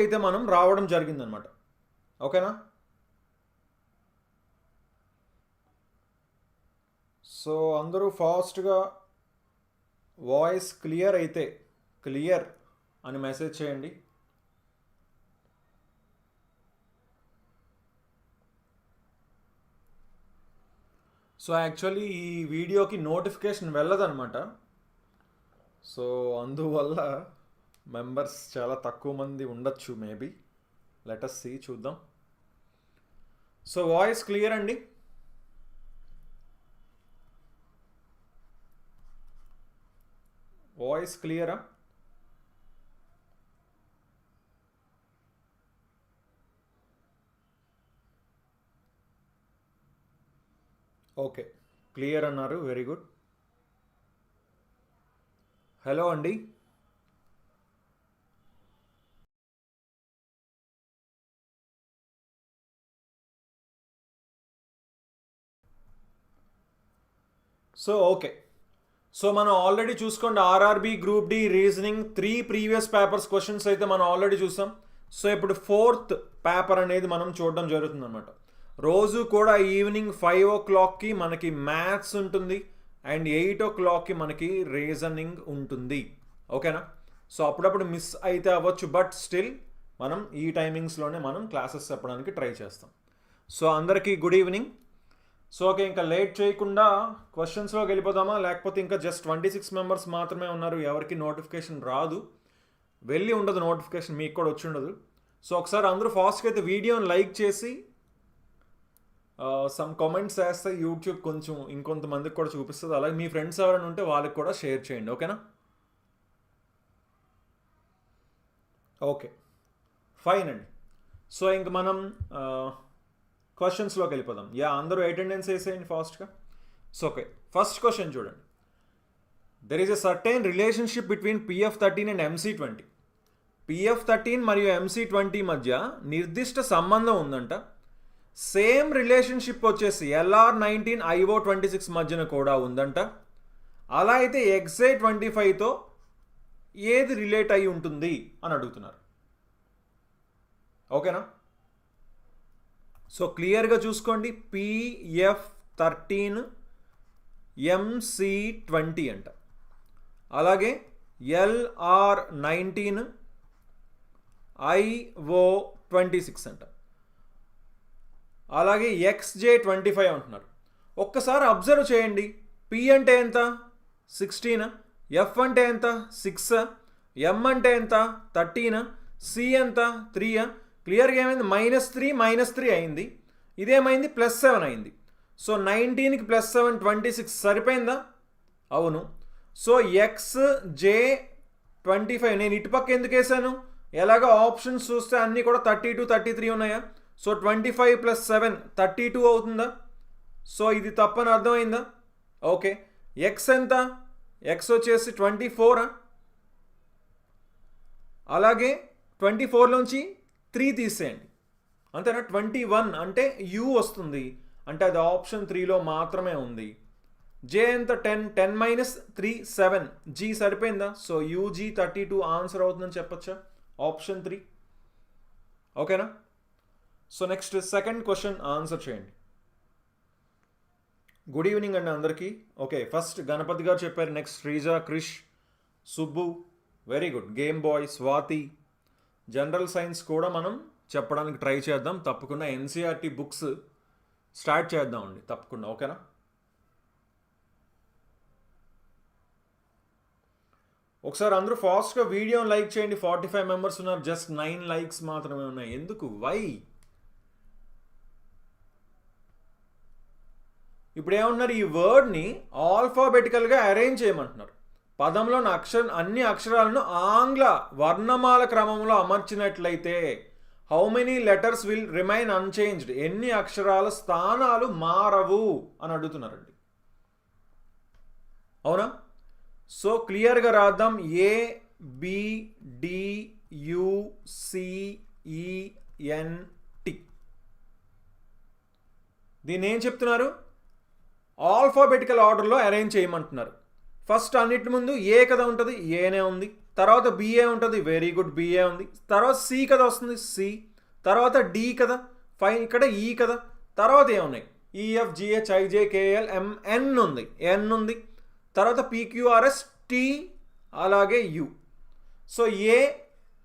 అయితే మనం రావడం జరిగిందనమాట. ఓకేనా? సో అందరూ ఫాస్ట్గా వాయిస్ క్లియర్ అయితే క్లియర్ అని మెసేజ్ చేయండి. సో యాక్చువల్లీ ఈ వీడియోకి నోటిఫికేషన్ వెళ్ళదన్నమాట. సో అందువల్ల మెంబర్స్ చాలా తక్కువ మంది ఉండొచ్చు మేబీ. లెట్ us see, చూద్దాం. సో వాయిస్ క్లియర్ అండి? వాయిస్ క్లియరా? ఓకే, క్లియర్ అన్నారు, వెరీ గుడ్. హలో అండి. సో ఓకే, సో మనం ఆల్రెడీ చూసుకోండి RRB group D reasoning 3 previous papers questions అయితే మనం ఆల్రెడీ చూసాం. సో ఇప్పుడు 4th పేపర్ అనేది మనం చూడడం జరుగుతుంది అనమాట. రోజు కూడా ఈవినింగ్ 5 o'clockకి మనకి మ్యాథ్స్ ఉంటుంది అండ్ 8 o'clockకి మనకి రీజనింగ్ ఉంటుంది. ఓకేనా? సో అప్పుడప్పుడు మిస్ అయితే అవ్వచ్చు, బట్ స్టిల్ మనం ఈ టైమింగ్స్లోనే మనం క్లాసెస్ చెప్పడానికి ట్రై చేస్తాం. సో అందరికీ గుడ్ ఈవినింగ్. సో ఓకే, ఇంకా లేట్ చేయకుండా క్వశ్చన్స్లోకి వెళ్ళిపోదామా? లేకపోతే ఇంకా జస్ట్ 26 మెంబర్స్ మాత్రమే ఉన్నారు, ఎవరికి నోటిఫికేషన్ రాదు, వెళ్ళి ఉండదు నోటిఫికేషన్, మీకు కూడా వచ్చి ఉండదు. సో ఒకసారి అందరూ ఫాస్ట్గా అయితే వీడియోని లైక్ చేసి సమ్ కామెంట్స్ వేస్తే యూట్యూబ్ కొంచెం ఇంకొంతమందికి కూడా చూపిస్తుంది. అలాగే మీ ఫ్రెండ్స్ ఎవరైనా ఉంటే వాళ్ళకి కూడా షేర్ చేయండి. ఓకేనా? ఓకే, ఫైన్ అండి. సో ఇంక మనం క్వశ్చన్స్లోకి వెళ్ళిపోదాం. అందరూ అటెండెన్స్ వేసేయండి ఫాస్ట్గా. సో ఓకే, ఫస్ట్ క్వశ్చన్ చూడండి. There is a certain relationship between PF13 and MC20. PF13 మరియు MC20 మధ్య నిర్దిష్ట సంబంధం ఉందంట. సేమ్ రిలేషన్షిప్ వచ్చేసి LR19 IO26 మధ్యన కూడా ఉందంట. అలా అయితే XA25తో ఏది రిలేట్ అయి ఉంటుంది అని అడుగుతున్నారు. ఓకేనా? సో క్లియర్గా చూసుకోండి, PF13 MC20 అంట. అలాగే LR19 IO26 అంట. అలాగే XJ25 అంటున్నారు. ఒక్కసారి అబ్జర్వ్ చేయండి, P అంటే ఎంత? 16. F అంటే ఎంత? 6. M అంటే ఎంత? 13. C ఎంత? 3. క్లియర్గా ఏమైంది? -3 అయింది. ఇదేమైంది? +7 అయింది. సో 19కి +7 26 సరిపోయిందా? అవును. సో XJ25 నేను ఇటుపక్క ఎందుకు వేసాను? ఎలాగో ఆప్షన్స్ చూస్తే అన్నీ కూడా 32 33 ఉన్నాయా? సో 25 + 7 32 అవుతుందా? సో ఇది తప్పని అర్థమైందా? ఓకే, X ఎంత? X వచ్చేసి 24. అలాగే 24లోంచి 3 తీసేయండి, అంతేనా? 21 అంటే U వస్తుంది, అంటే అది ఆప్షన్ 3లో మాత్రమే ఉంది. J ఎంత? 10 -3 7. G సరిపోయిందా? సో UG 32 ఆన్సర్ అవుతుందని చెప్పచ్చా? ఆప్షన్ 3. ఓకేనా? So next second question answer చేయండి. గుడ్ ఈవినింగ్ అండి అందరికీ. ఓకే, ఫస్ట్ గణపతి గారు చెప్పారు, next Sreeja, Krish, Subbu, very good. Game boy, Swathi. General science కూడా మనం చెప్పడానికి ట్రై చేద్దాం తప్పకుండా. NCERT బుక్స్ స్టార్ట్ చేద్దామండి తప్పకుండా. ఓకేనా? ఒకసారి అందరూ ఫాస్ట్గా వీడియోని లైక్ చేయండి. 45 మెంబర్స్ ఉన్నారు, జస్ట్ 9 లైక్స్ మాత్రమే ఉన్నాయి. ఎందుకు? వై? ఇప్పుడు ఏమన్నారు? ఈ వర్డ్ని ఆల్ఫాబెటికల్గా అరేంజ్ చేయమంటున్నారు. పదంలోని అన్ని అక్షరాలను ఆంగ్ల వర్ణమాల క్రమంలో అమర్చినట్లయితే how many letters will remain unchanged? ఎన్ని అక్షరాల స్థానాలు మారవు అని అడుగుతున్నారండి. అవునా? సో క్లియర్గా రాద్దాం. ABDUCENT. దీన్ని ఏం చెప్తున్నారు? ఆల్ఫాబెటికల్ ఆర్డర్లో అరేంజ్ చేయమంటున్నారు. ఫస్ట్ అన్నిటి ముందు ఏ కదా ఉంటుంది, ఏనే ఉంది. తర్వాత బిఏ ఉంటుంది, వెరీ గుడ్ బిఏ ఉంది. తర్వాత సి కదా వస్తుంది, సి. తర్వాత డి కదా, ఫైన్ ఇక్కడ ఈ కదా. తర్వాత ఏమున్నాయి, E F G H I J K L M N ఉంది, ఎన్ ఉంది. తర్వాత పిక్యూఆర్ఎస్ టి అలాగే యు. సో ఏ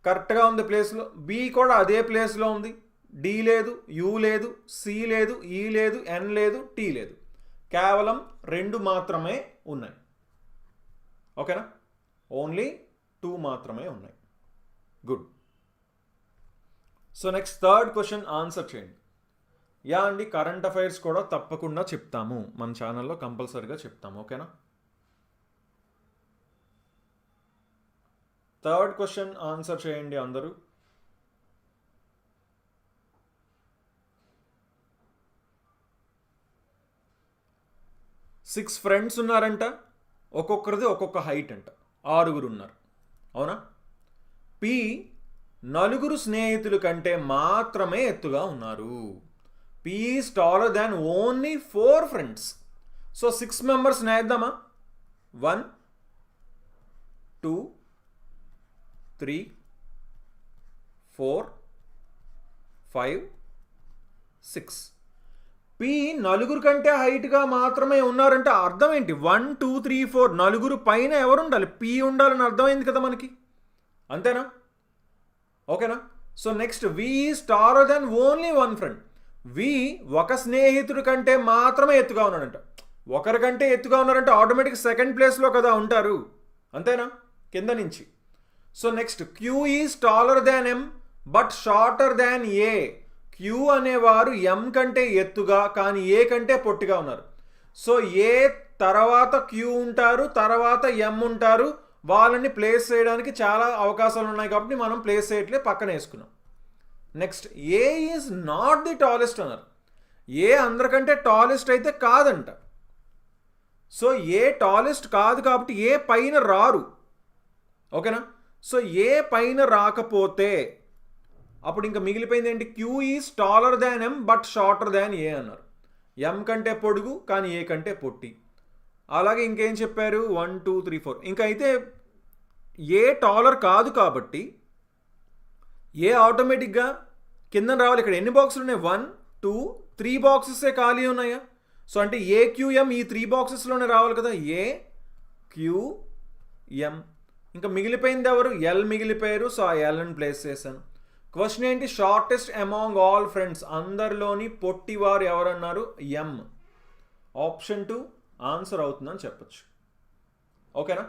కరెక్ట్గా ఉంది ప్లేస్లో, బి కూడా అదే ప్లేస్లో ఉంది, డి లేదు, యు లేదు, సి లేదు, ఈ లేదు, ఎన్ లేదు, టీ లేదు. కేవలం 2 మాత్రమే ఉన్నాయి. ఓకేనా, ఓన్లీ 2 మాత్రమే ఉన్నాయి. Good. So next third question answer చేయండి. యా అండి, కరెంట్ అఫైర్స్ కూడా తప్పకుండా చెప్తాము మన ఛానల్లో, కంపల్సరీగా చెప్తాము. ఓకేనా. థర్డ్ క్వశ్చన్ ఆన్సర్ చేయండి అందరూ. సిక్స్ ఫ్రెండ్స్ ఉన్నారంట, ఒక్కొక్కరిది ఒక్కొక్క హైట్ అంట, 6 ఉన్నారు. అవునా. పి 4 స్నేహితుల కంటే మాత్రమే ఎత్తుగా ఉన్నారు. P is taller than only 4 friends. So 6 members నేద్దామా, 1 2 3 4 5 6. పి 4 కంటే హైట్గా మాత్రమే ఉన్నారంటే అర్థం ఏంటి, 1 2 3 4 4 పైన ఎవరు ఉండాలి, పి ఉండాలని అర్థమైంది కదా మనకి, అంతేనా. ఓకేనా. So next V is taller than only 1 friend. V ఒక స్నేహితుడి కంటే మాత్రమే ఎత్తుగా ఉన్నాడంట. ఒకరికంటే ఎత్తుగా ఉన్నారంటే ఆటోమేటిక్ సెకండ్ ప్లేస్లో కదా ఉంటారు, అంతేనా, కింద నుంచి. So next Q is taller than M but shorter than A. Q అనేవారు ఎం కంటే ఎత్తుగా కానీ ఏ కంటే పొట్టిగా ఉన్నారు. సో ఏ తర్వాత క్యూ ఉంటారు, తర్వాత ఎం ఉంటారు. వాళ్ళని ప్లేస్ చేయడానికి చాలా అవకాశాలు ఉన్నాయి కాబట్టి మనం ప్లేస్ చేయట్లే, పక్కన వేసుకున్నాం. Next A is not the tallest అన్నారు. ఏ అందరికంటే టాలెస్ట్ అయితే కాదంట. సో ఏ టాలెస్ట్ కాదు కాబట్టి ఏ పైన రారు. ఓకేనా. సో ఏ పైన రాకపోతే అప్పుడు ఇంకా మిగిలిపోయింది ఏంటి, Q is taller than M but shorter than A అన్నారు. ఎం కంటే పొడుగు కానీ ఏ కంటే పొట్టి. అలాగే ఇంకేం చెప్పారు, 1 2 3 4. ఇంకా అయితే ఏ టాలర్ కాదు కాబట్టి ఏ ఆటోమేటిక్గా కింద రావాలి. ఇక్కడ ఎన్ని బాక్సులు ఉన్నాయి, 1 2 3 బాక్సెసే ఖాళీ ఉన్నాయా. సో అంటే ఏ క్యూఎం ఈ 3 బాక్సెస్లోనే రావాలి కదా, ఏ క్యూఎం. ఇంకా మిగిలిపోయింది ఎవరు, ఎల్ మిగిలిపోయారు. సో ఆ ఎల్ని ప్లేస్ చేశాను. క్వశ్చన్ ఏంటి, షార్టెస్ట్ అమాంగ్ ఆల్ ఫ్రెండ్స్, అందరిలోని పొట్టివారు ఎవరన్నారు, ఎం. ఆప్షన్ 2 ఆన్సర్ అవుతుందని చెప్పచ్చు. ఓకేనా.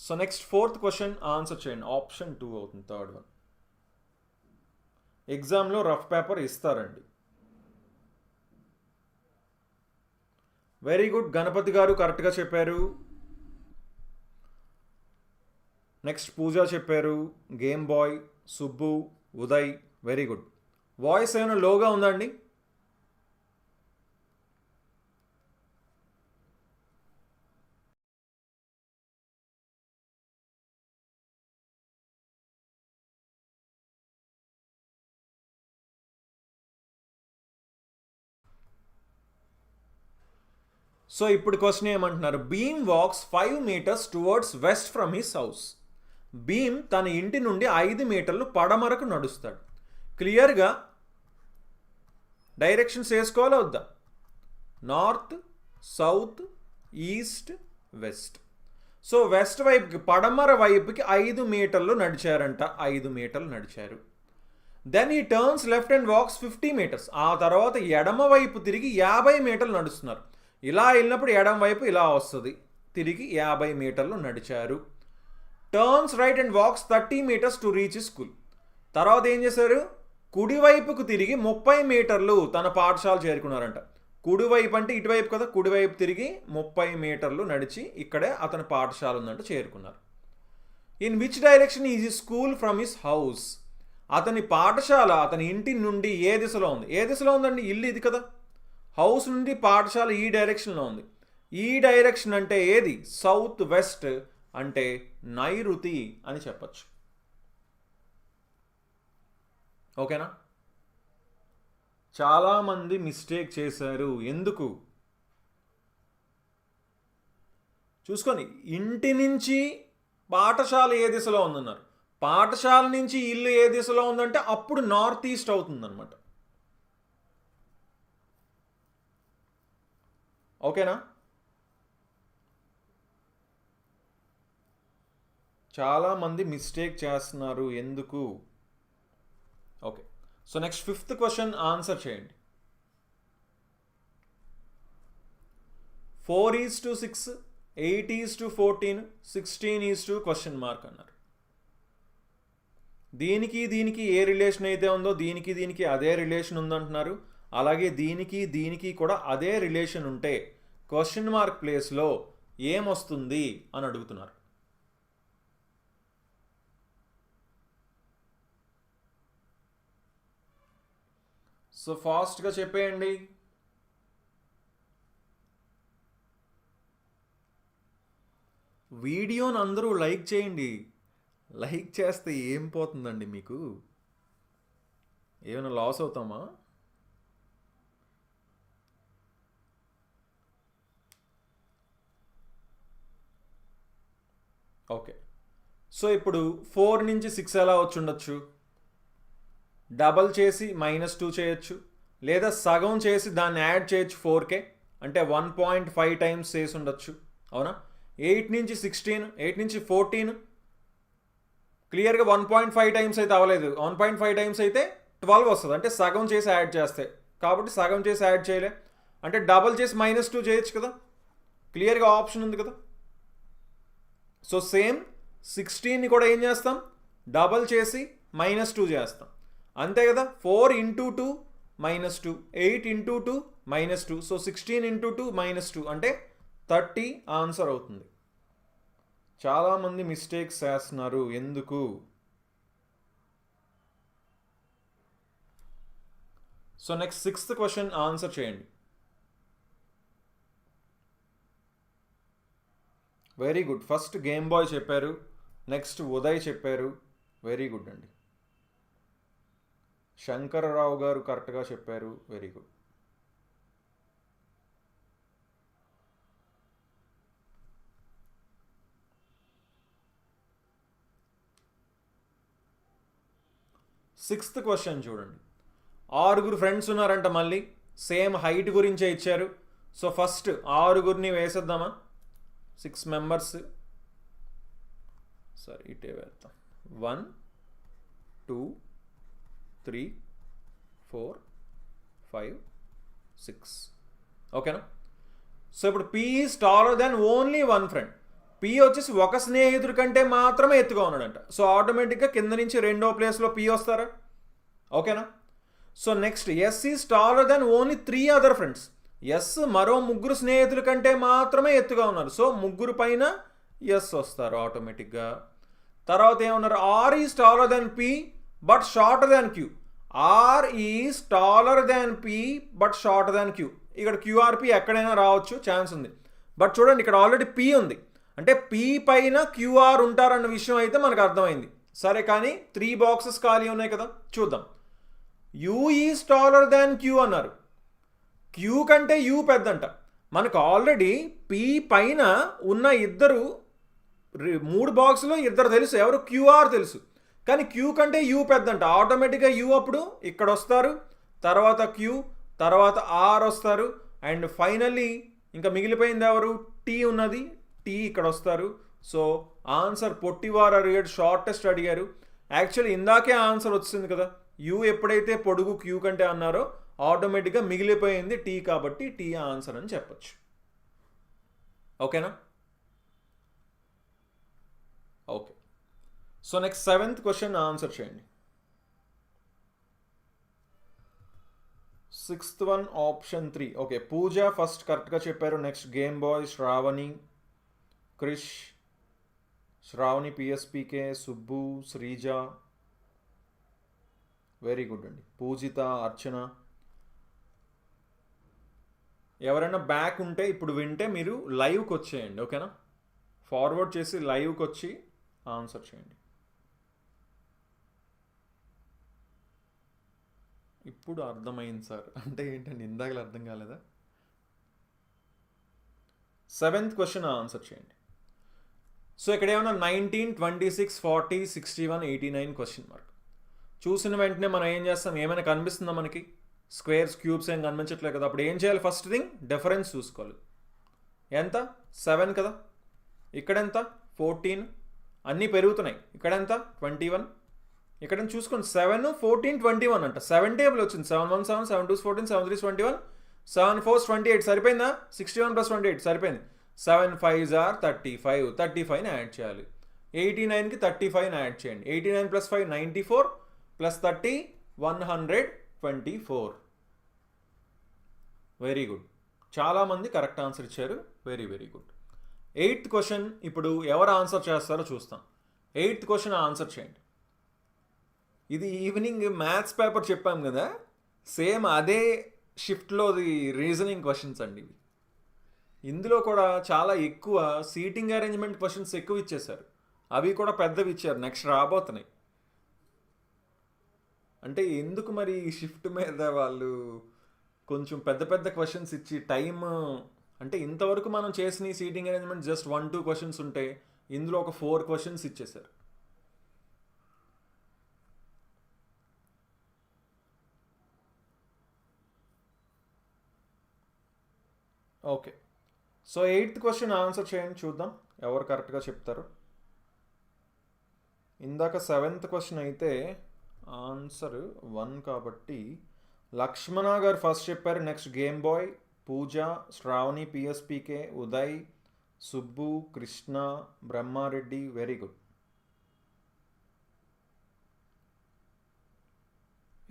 So next fourth question answer చేయండి. ఆప్షన్ 2 అవుతుంది, థర్డ్ వన్. ఎగ్జామ్లో రఫ్ పేపర్ ఇస్తారండి. వెరీ గుడ్, గణపతి గారు కరెక్ట్గా చెప్పారు. నెక్స్ట్ పూజ చెప్పారు, game boy, Subbu, Uday, very good. Voice ఏమైనా లోగా ఉందా అండి? సో ఇప్పుడు క్వశ్చన్ ఏమంటున్నారు, Bheem walks 5 meters towards west from his house. Bhim తన ఇంటి నుండి 5 మీటర్లు పడమరకు నడుస్తాడు. క్లియర్గా డైరెక్షన్స్ వేసుకోవాలా వద్దా, north south east west. So west వైపుకి పడమర వైపుకి 5 మీటర్లు నడిచారంట, 5 మీటర్లు నడిచారు. Then he turns left and walks 50 meters. ఆ తర్వాత ఎడమ వైపు తిరిగి 50 మీటర్లు నడుస్తున్నారు. ఇలా వెళ్ళినప్పుడు ఎడమ వైపు ఇలా వస్తుంది, తిరిగి 50 మీటర్లు నడిచారు. Turns right and walks 30 meters to reach school. తర్వాత ఏం చేశారు, కుడివైపుకు తిరిగి 30 మీటర్లు తన పాఠశాల చేరుకున్నారంట. కుడివైపు అంటే ఇటువైపు కదా, కుడివైపు తిరిగి 30 మీటర్లు నడిచి ఇక్కడే అతని పాఠశాల ఉందంటే చేరుకున్నారు. In which direction is school from his house. అతని పాఠశాల అతని ఇంటి నుండి ఏ దిశలో ఉంది, ఏ దిశలో ఉందండి, ఇల్లు ఇది కదా. హౌస్ నుండి పాఠశాల ఈ డైరెక్షన్లో ఉంది. ఈ డైరెక్షన్ అంటే ఏది, సౌత్ వెస్ట్ అంటే నైరుతి అని చెప్పచ్చు. ఓకేనా. చాలామంది మిస్టేక్ చేశారు, ఎందుకు చూసుకొని, ఇంటి నుంచి పాఠశాల ఏ దిశలో ఉందన్నారు. పాఠశాల నుంచి ఇల్లు ఏ దిశలో ఉందంటే అప్పుడు నార్త్ ఈస్ట్ అవుతుందన్నమాట. ఓకేనా? చాలామంది మిస్టేక్ చేస్తున్నారు ఎందుకు? Okay, so next 5th question answer చేయండి. 4:6, 8:14, 16:? అన్నారు. దీనికి ఏ రిలేషన్ అయితే ఉందో దీనికి అదే రిలేషన్ ఉందంటున్నారు. అలాగే దీనికి కూడా అదే రిలేషన్ ఉంటే క్వశ్చన్ మార్క్ ప్లేస్లో ఏమొస్తుంది అని అడుగుతున్నారు. సో ఫాస్ట్గా చెప్పేయండి. వీడియోని అందరూ లైక్ చేయండి. లైక్ చేస్తే ఏం పోతుందండి మీకు? ఏమైనా లాస్ అవుతామా? ఓకే, సో ఇప్పుడు 4 నుంచి 6 ఎలా వచ్చి ఉండొచ్చు? డబల్ చేసి -2 చేయొచ్చు, లేదా సగం చేసి దాన్ని యాడ్ చేయొచ్చు 4K, అంటే 1.5 టైమ్స్ చేసి ఉండొచ్చు. అవునా? 8 నుంచి 16, 8 నుంచి 14 క్లియర్గా 1.5 టైమ్స్ అయితే అవ్వలేదు. 1.5 టైమ్స్ అయితే 12 వస్తుంది, అంటే సగం చేసి యాడ్ చేస్తే. కాబట్టి సగం చేసి యాడ్ చేయలే, అంటే డబల్ చేసి -2 చేయొచ్చు కదా. క్లియర్గా ఆప్షన్ ఉంది కదా. సో సేమ్ 16ని కూడా ఏం చేస్తాం? డబల్ చేసి -2 చేస్తాం, అంతే కదా. 4 into 2 -2, 8 into 2 -2, సో 16 into 2 -2 అంటే 30 ఆన్సర్ అవుతుంది. చాలామంది మిస్టేక్స్ చేస్తున్నారు ఎందుకు? So next 6th question answer చేయండి. Very good. First Game Boy చెప్పారు, నెక్స్ట్ ఉదయ్ చెప్పారు. వెరీ గుడ్ అండి. శంకరరావు గారు కరెక్ట్గా చెప్పారు. Very good. సిక్స్త్ క్వశ్చన్ చూడండి. 6 ఫ్రెండ్స్ ఉన్నారంట, మళ్ళీ సేమ్ హైట్ గురించే ఇచ్చారు. So first 6 వేసేద్దామా? 6 మెంబర్స్. సరే ఇటే వేద్దాం. 1 2 3 4 5 6. ఓకేనా? సో ఇప్పుడు P is taller than only 1 friend. P వచ్చేసి ఒక స్నేహితుడి కంటే మాత్రమే ఎత్తుగా ఉన్నాడంట. సో ఆటోమేటిక్గా కింద నుంచి రెండో ప్లేస్లో P వస్తారా? ఓకేనా? So next S is taller than only 3 other friends. S మరో 3 స్నేహితుల కంటే మాత్రమే ఎత్తుగా ఉన్నారు. సో 3 పైన S వస్తారు ఆటోమేటిక్గా. తర్వాత ఏమన్నారు? R is taller than P but shorter than Q. R is taller than P but shorter than Q. ఇక్కడ QRP ఎక్కడైనా రావచ్చు, ఛాన్స్ ఉంది. బట్ చూడండి, ఇక్కడ ఆల్రెడీ P ఉంది, అంటే P పైన QR ఉంటారన్న విషయం అయితే మనకు అర్థమైంది. సరే, కానీ 3 బాక్సెస్ ఖాళీ ఉన్నాయి కదా, చూద్దాం. U is taller than Q అన్నారు. Q కంటే U పెద్దంట. మనకు ఆల్రెడీ P పైన ఉన్న 3 బాక్సులో 2 తెలుసు, ఎవరు? QR తెలుసు. కానీ Q కంటే U పెద్దంట. ఆటోమేటిక్గా U అప్పుడు ఇక్కడ వస్తారు, తర్వాత Q, తర్వాత R వస్తారు, అండ్ ఫైనల్లీ ఇంకా మిగిలిపోయింది ఎవరు? T ఉన్నది, T ఇక్కడ వస్తారు. సో ఆన్సర్ పొట్టివారు అడిగాడు, షార్టెస్ట్ అడిగారు. యాక్చువల్లీ ఇందాకే ఆన్సర్ వచ్చింది కదా. U ఎప్పుడైతే పొడుగు Q కంటే అన్నారో ఆటోమేటిక్గా మిగిలిపోయింది T, కాబట్టి T ఆన్సర్ అని చెప్పచ్చు. ఓకేనా? Okay. So next 7th question answer చేయండి. 6th one option 3. Okay, Pooja first కరెక్ట్గా చెప్పారు. Next game boy, Sravani, Krish, Sravani, PSPK, Subbu, Sreeja. Very good అండి. పూజిత, అర్చన. ఎవరైనా బ్యాక్ ఉంటే ఇప్పుడు వింటే మీరు లైవ్కి వచ్చేయండి. ఓకేనా? ఫార్వర్డ్ చేసి లైవ్కి వచ్చి ఆన్సర్ చేయండి. ఇప్పుడు అర్థమైంది సార్ అంటే ఏంటండి, ఇందాకలు అర్థం కాలేదా? 7th క్వశ్చన్ ఆన్సర్ చేయండి. సో ఇక్కడ ఏమన్నా 19, 26, 40, 61, 89 క్వశ్చన్ మార్క్. చూసిన వెంటనే మనం ఏం చేస్తాం, ఏమైనా కనిపిస్తుందా మనకి? స్క్వేర్స్, క్యూబ్స్ ఏం కనిపించట్లేదు కదా. అప్పుడు ఏం చేయాలి? ఫస్ట్ థింగ్ డిఫరెన్స్ చూసుకోవాలి. ఎంత? 7 కదా. ఇక్కడ ఎంత? 14. అన్నీ పెరుగుతున్నాయి. ఇక్కడ ఎంత? 21. ఇక్కడ చూసుకోండి, 7, 14, 21 అంట. 7 టేబుల్ వచ్చింది. 7 1 7, 7 2 14, 7 3 21, 7 4 28. సరిపోయిందా? 61 + 28 సరిపోయింది. 7 5 are 35. 35ని యాడ్ చేయాలి. 89కి 35ని యాడ్ చేయండి. 89 + 5 94 + 30 124. Very good. చాలామంది కరెక్ట్ ఆన్సర్ ఇచ్చారు. Very very good. 8th question ఇప్పుడు ఎవరు ఆన్సర్ చేస్తారో చూస్తాం. 8th క్వశ్చన్ ఆన్సర్ చేయండి. ఇది ఈవినింగ్ మ్యాథ్స్ పేపర్ చెప్పాం కదా, సేమ్ అదే షిఫ్ట్లోది రీజనింగ్ క్వశ్చన్స్ అండి ఇవి. ఇందులో కూడా చాలా ఎక్కువ సీటింగ్ అరేంజ్మెంట్ క్వశ్చన్స్ ఎక్కువ ఇచ్చేశారు. అవి కూడా పెద్దవి ఇచ్చారు, నెక్స్ట్ రాబోతున్నాయి. అంటే ఎందుకు మరి ఈ షిఫ్ట్ మీద వాళ్ళు కొంచెం పెద్ద పెద్ద క్వశ్చన్స్ ఇచ్చి టైం, అంటే ఇంతవరకు మనం చేసిన ఈ సీటింగ్ అరేంజ్మెంట్ జస్ట్ 1-2 క్వశ్చన్స్ ఉంటాయి, ఇందులో ఒక 4 క్వశ్చన్స్ ఇచ్చేశారు. Okay, so 8th question answer చేయండి, చూద్దాం ఎవరు కరెక్ట్గా చెప్తారు. ఇందాక 7th క్వశ్చన్ అయితే ఆన్సర్ 1 కాబట్టి లక్ష్మణ గారు ఫస్ట్ చెప్పారు. Next game Boy, Pooja, Shravani, PSPK, Uday, Subbu, Krishna, Brahmareddy. Very good.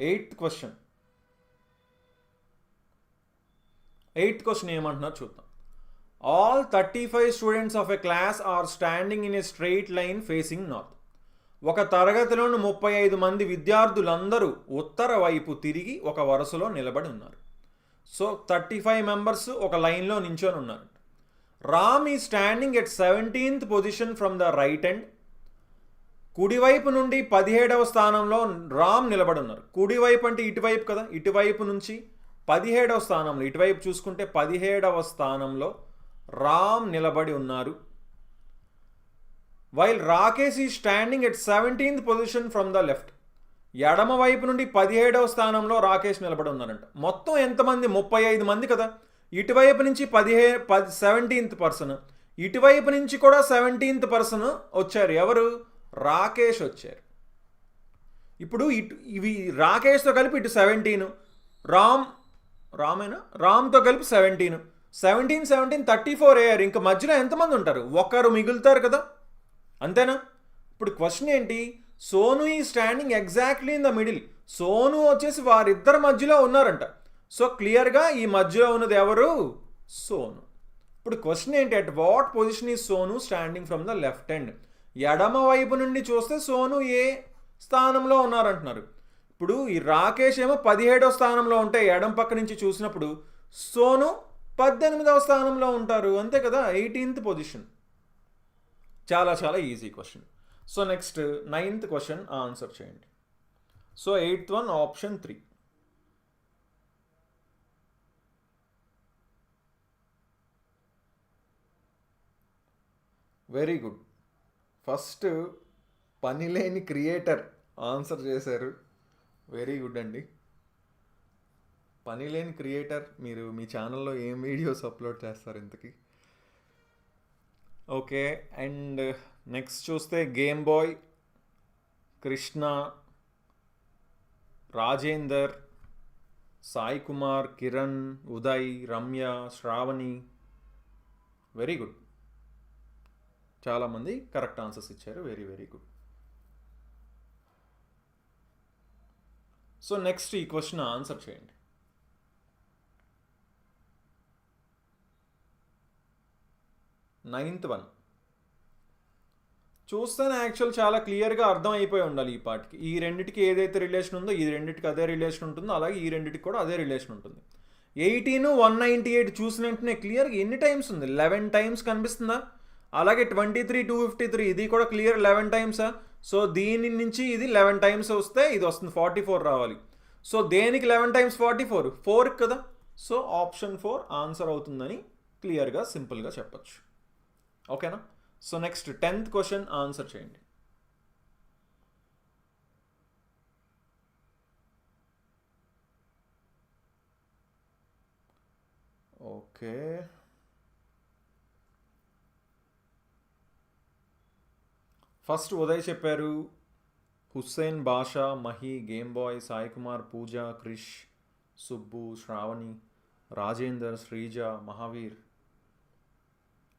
8th question. 8th question ఏమంటున్నారు చూద్దాం. All 35 students of a class are standing in a straight line facing north. ఒక తరగతిలోని 35 మంది విద్యార్థులందరూ ఉత్తర వైపు తిరిగి ఒక వరుసలో నిలబడి ఉన్నారు. సో 35 మెంబర్స్ ఒక లైన్లో నించొని ఉన్నారు. రామ్ ఈ standing at 17th position from the right end. కుడివైపు నుండి 17వ స్థానంలో రామ్ నిలబడి ఉన్నారు. కుడివైపు అంటే ఇటువైపు కదా, ఇటువైపు నుంచి 17వ స్థానంలో, ఇటువైపు చూసుకుంటే 17వ స్థానంలో రామ్ నిలబడి ఉన్నారు. వైల్ రాకేష్ ఈ standing at 17th position from the left. ఎడమ వైపు నుండి 17వ స్థానంలో రాకేష్ నిలబడి ఉన్నారంట. మొత్తం ఎంతమంది? 35 మంది కదా. ఇటువైపు నుంచి 17th పర్సన్, ఇటువైపు నుంచి కూడా 17th పర్సన్ వచ్చారు. ఎవరు? రాకేష్ వచ్చారు. ఇప్పుడు ఇవి రాకేష్తో కలిపి ఇటు 17, రామ్తో కలిపి 17, 34 అయ్యారు. ఇంకా మధ్యలో ఎంతమంది ఉంటారు? ఒకరు మిగులుతారు కదా, అంతేనా? ఇప్పుడు క్వశ్చన్ ఏంటి? సోను ఈ standing exactly in the middle. Sonu వచ్చేసి వారిద్దరి మధ్యలో ఉన్నారంట. సో క్లియర్గా ఈ మధ్యలో ఉన్నది ఎవరు? సోను. ఇప్పుడు క్వశ్చన్ ఏంటి? అట్ వాట్ పొజిషన్ ఈ Sonu standing from the left hand. ఎడమ వైపు నుండి చూస్తే సోను ఏ స్థానంలో ఉన్నారంటున్నారు. ఇప్పుడు ఈ రాకేష్ ఏమో 17వ స్థానంలో ఉంటే ఎడం పక్క నుంచి చూసినప్పుడు సోను 18వ స్థానంలో ఉంటారు, అంతే కదా. 18th position. చాలా చాలా easy question. So next 9th question answer చేయండి. So 8th one option 3. Very good. First పనిలేని క్రియేటర్ ఆన్సర్ చేశారు. వెరీ గుడ్ అండి. పనిలేని క్రియేటర్, మీరు మీ ఛానల్లో ఏం వీడియోస్ అప్లోడ్ చేస్తారు ఇంతకీ? ఓకే, అండ్ నెక్స్ట్ చూస్తే game boy, Krishna, Rajender, Sai Kumar, Kiran, Uday, Ramya, Sravani. Very good. చాలామంది కరెక్ట్ ఆన్సర్స్ ఇచ్చారు. Very very good. So next ఈ క్వశ్చన్ ఆన్సర్ చేయండి. 9th వన్ చూస్తేనే యాక్చువల్ చాలా క్లియర్గా అర్థం అయిపోయి ఉండాలి ఈ పార్ట్కి. ఈ రెండింటికి ఏదైతే రిలేషన్ ఉందో ఈ రెండింటికి అదే రిలేషన్ ఉంటుందో, అలాగే ఈ రెండింటికి కూడా అదే రిలేషన్ ఉంటుంది. 18 198 చూసిన వెంటనే క్లియర్గా ఎన్ని టైమ్స్ ఉంది? 11 టైమ్స్ కనిపిస్తుందా? అలాగే 23 253 ఇది కూడా క్లియర్ 11 టైమ్సా? సో దీని నుంచి ఇది 11 టైమ్స్ వస్తే ఇది వస్తుంది 44 రావాలి. సో దేనికి 11 టైమ్స్ 44? 4 కదా. సో ఆప్షన్ 4 ఆన్సర్ అవుతుందని క్లియర్గా సింపుల్గా చెప్పచ్చు. ఓకేనా? So next 10th question answer చేయండి. ఓకే, ఫస్ట్ ఉదయ్ చెప్పారు, హుస్సేన్, బాషా, మహి, గేమ్ బాయ్, సాయి కుమార్, పూజ, క్రిష్, సుబ్బు, శ్రావణి, రాజేందర్, శ్రీజ, మహావీర్.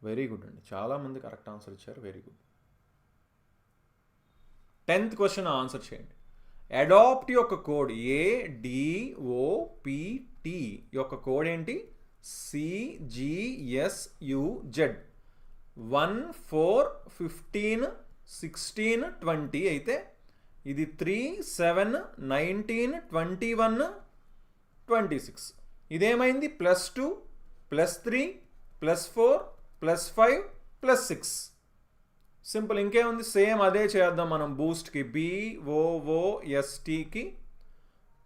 వెరీ గుడ్ అండి, చాలామంది కరెక్ట్ ఆన్సర్ ఇచ్చారు, very good. 10th question answer చేయండి. అడాప్ట్ యొక్క కోడ్ ADOPT యొక్క కోడ్ ఏంటి? CGSUZ. 1, 4, 15, 16, 20 అయితే ఇది 3, 7, 19, 21, 26. ఇదేమైంది? +2, +3, +4, +5, +6. సింపుల్, ఇంకేముంది? సేమ్ అదే చేద్దాం మనం. బూస్ట్కి BOOSTకి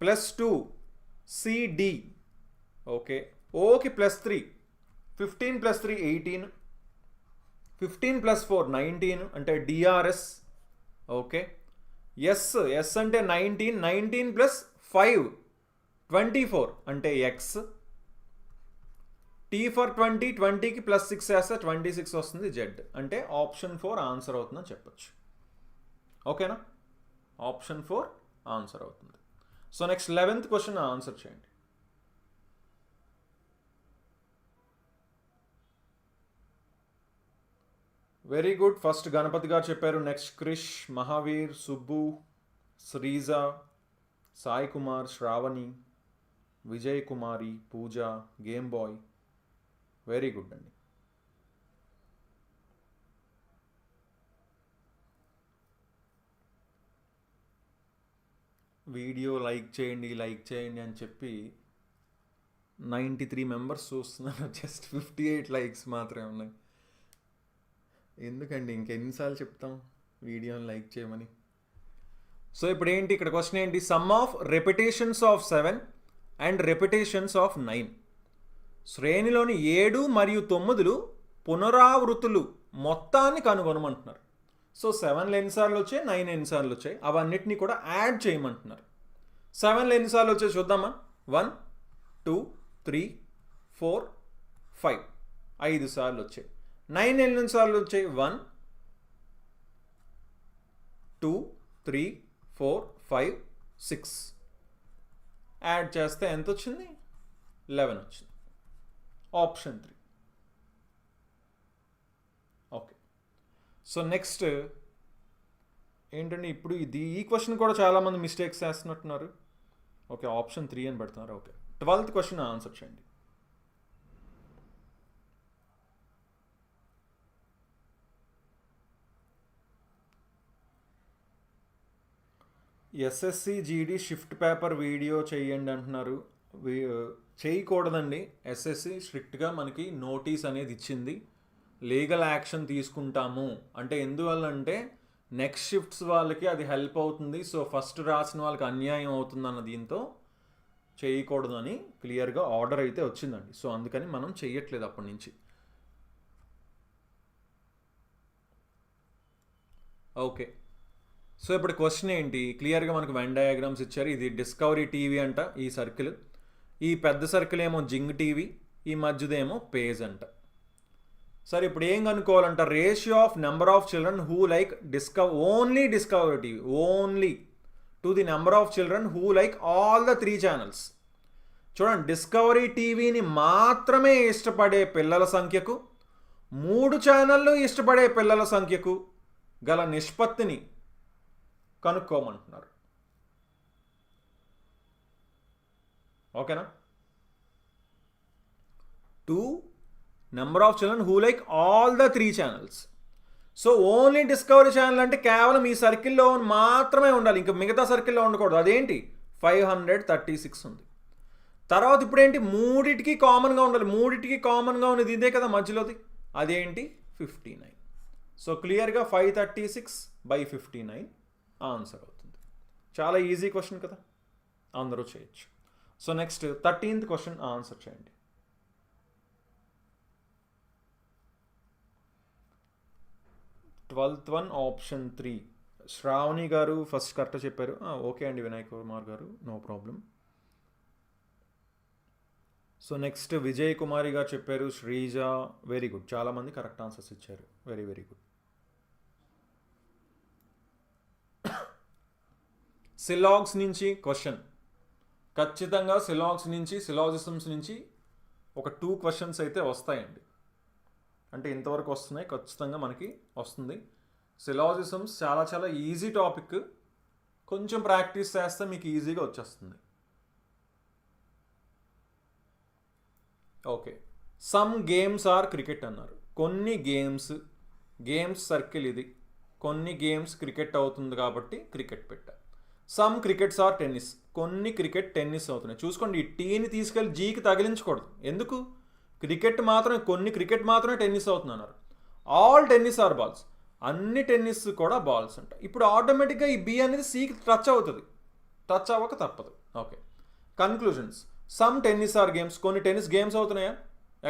+2 CD, ఓకే. ఓకి +3, 15 + 3 18, 15 + 4 19 అంటే DRS, ఓకే. ఎస్ అంటే 19, 19 + 5 24 అంటే X. T ఫర్ 20, 20కి +6 వేస్తే 26 వస్తుంది, Z. అంటే ఆప్షన్ 4 ఆన్సర్ అవుతుందని చెప్పచ్చు. ఓకేనా? ఆప్షన్ 4 ఆన్సర్ అవుతుంది. So next 11th question answer చేయండి. Very good. ఫస్ట్ గణపతి గారు చెప్పారు, next Krish, Mahavir, Subbu, Sreeja, Sai Kumar, Shravani, Vijay Kumari, Pooja, Game Boy. Very good అండి. వీడియో లైక్ చేయండి అని చెప్పి 93 మెంబర్స్ చూస్తున్నారు, జస్ట్ 58 లైక్స్ మాత్రమే ఉన్నాయి. ఎందుకండి ఇంకెన్నిసార్లు చెప్తాం వీడియోని లైక్ చేయమని? సో ఇప్పుడు ఏంటి ఇక్కడ క్వశ్చన్ ఏంటి? Some of repetitions of 7 and repetitions of 9. శ్రేణిలోని 7 మరియు 9 పునరావృతులు మొత్తాన్ని కనుగొనమంటున్నారు. సో 7 ఎన్నిసార్లు వచ్చాయి, 9 ఎన్నిసార్లు వచ్చాయి, అవన్నిటిని కూడా యాడ్ చేయమంటున్నారు. 7 ఎన్నిసార్లు వచ్చాయి చూద్దామా? 1, 2, 3, 4, 5, 5 సార్లు వచ్చాయి. 9 ఎన్నిసార్లు వచ్చాయి? 1, 2, 3, 4, 5, 6. యాడ్ చేస్తే ఎంత వచ్చింది? 11 వచ్చింది. ఆప్షన్ 3. ఓకే. సో నెక్స్ట్ ఏంటంటే ఇప్పుడు ఈ క్వశ్చన్ కూడా చాలామంది మిస్టేక్స్ చేస్తున్నట్టున్నారు. ఓకే, ఆప్షన్ 3 అని పెడుతున్నారు. ఓకే, 12th క్వశ్చన్ ఆన్సర్ చేయండి. SSC GD shift paper video చేయండి అంటున్నారు. చేయకూడదండి. SSC స్ట్రిక్ట్గా మనకి నోటీస్ అనేది ఇచ్చింది, లీగల్ యాక్షన్ తీసుకుంటాము అంటే. ఎందువల్ల అంటే నెక్స్ట్ షిఫ్ట్స్ వాళ్ళకి అది హెల్ప్ అవుతుంది. సో ఫస్ట్ రాసిన వాళ్ళకి అన్యాయం అవుతుందన్న దీంతో చేయకూడదు అని క్లియర్గా ఆర్డర్ అయితే వచ్చిందండి. సో అందుకని మనం చెయ్యట్లేదు అప్పటి నుంచి. ఓకే, సో ఇప్పుడు క్వశ్చన్ ఏంటి? క్లియర్గా మనకు వెన్ డయాగ్రామ్స్ ఇచ్చారు. ఇది డిస్కవరీ టీవీ అంట ఈ సర్కిల్, ఈ పెద్ద సర్కిల్ ఏమో జింగ్ టీవీ, ఈ మధ్యదేమో పేజ్ అంట. సరే ఇప్పుడు ఏం కనుక్కోవాలంట? Ratio of number of children who like only Discovery TV, only to the number of children who like all the 3 channels. చూడండి, డిస్కవరీ టీవీని మాత్రమే ఇష్టపడే పిల్లల సంఖ్యకు 3 ఛానళ్ళు ఇష్టపడే పిల్లల సంఖ్యకు గల నిష్పత్తిని కనుక్కోమంటున్నారు. ఓకేనా? To number of children who like all the 3 channels. So only discovery channel అంటే కేవలం ఈ సర్కిల్లో మాత్రమే ఉండాలి, ఇంకా మిగతా సర్కిల్లో ఉండకూడదు. అదేంటి? 536 ఉంది. తర్వాత ఇప్పుడు ఏంటి? మూడిటికి కామన్గా ఉండాలి. మూడిటికి కామన్గా ఉన్నది ఇదే కదా మధ్యలోది, అదేంటి? 59. సో క్లియర్గా 536/59 ఆన్సర్ అవుతుంది. చాలా ఈజీ క్వశ్చన్ కదా, అందరూ చేయొచ్చు. So next 13th question answer చేయండి. 12th one option 3. శ్రావణి గారు ఫస్ట్ కరెక్ట్ చెప్పారు. ఓకే అండి వినాయక్ కుమార్ గారు, no problem. So next Vijay Kumari గారు చెప్పారు. శ్రీజ, వెరీ గుడ్, చాలామంది కరెక్ట్ ఆన్సర్స్ ఇచ్చారు. Very very good. సిలాగ్స్ నుంచి క్వశ్చన్, ఖచ్చితంగా సిలాగ్స్ నుంచి, సిలాజిజమ్స్ నుంచి ఒక 2 క్వశ్చన్స్ అయితే వస్తాయండి. అంటే ఇంతవరకు వస్తున్నాయి, ఖచ్చితంగా మనకి వస్తుంది. సిలాజిజమ్స్ చాలా చాలా ఈజీ టాపిక్, కొంచెం ప్రాక్టీస్ చేస్తే మీకు ఈజీగా వచ్చేస్తుంది. Okay, some games are cricket అన్నారు. కొన్ని గేమ్స్ సర్కిల్ ఇది, కొన్ని గేమ్స్ క్రికెట్ అవుతుంది కాబట్టి క్రికెట్ పెట్టా. సమ్ క్రికెట్స్ ఆర్ టెన్నిస్, కొన్ని క్రికెట్ టెన్నిస్ అవుతున్నాయి. చూసుకోండి, ఈ టీని తీసుకెళ్ళి జీకి తగిలించకూడదు. ఎందుకు? క్రికెట్ మాత్రమే, కొన్ని క్రికెట్ మాత్రమే టెన్నిస్ అవుతున్నారు. ఆల్ టెన్నిస్ ఆర్ బాల్స్, అన్ని టెన్నిస్ కూడా బాల్స్ అంట. ఇప్పుడు ఆటోమేటిక్గా ఈ బి అనేది సికి టచ్ అవుతుంది, టచ్ అవ్వక తప్పదు. Okay, conclusions. Some tennis are games, కొన్ని టెన్నిస్ గేమ్స్ అవుతున్నాయా?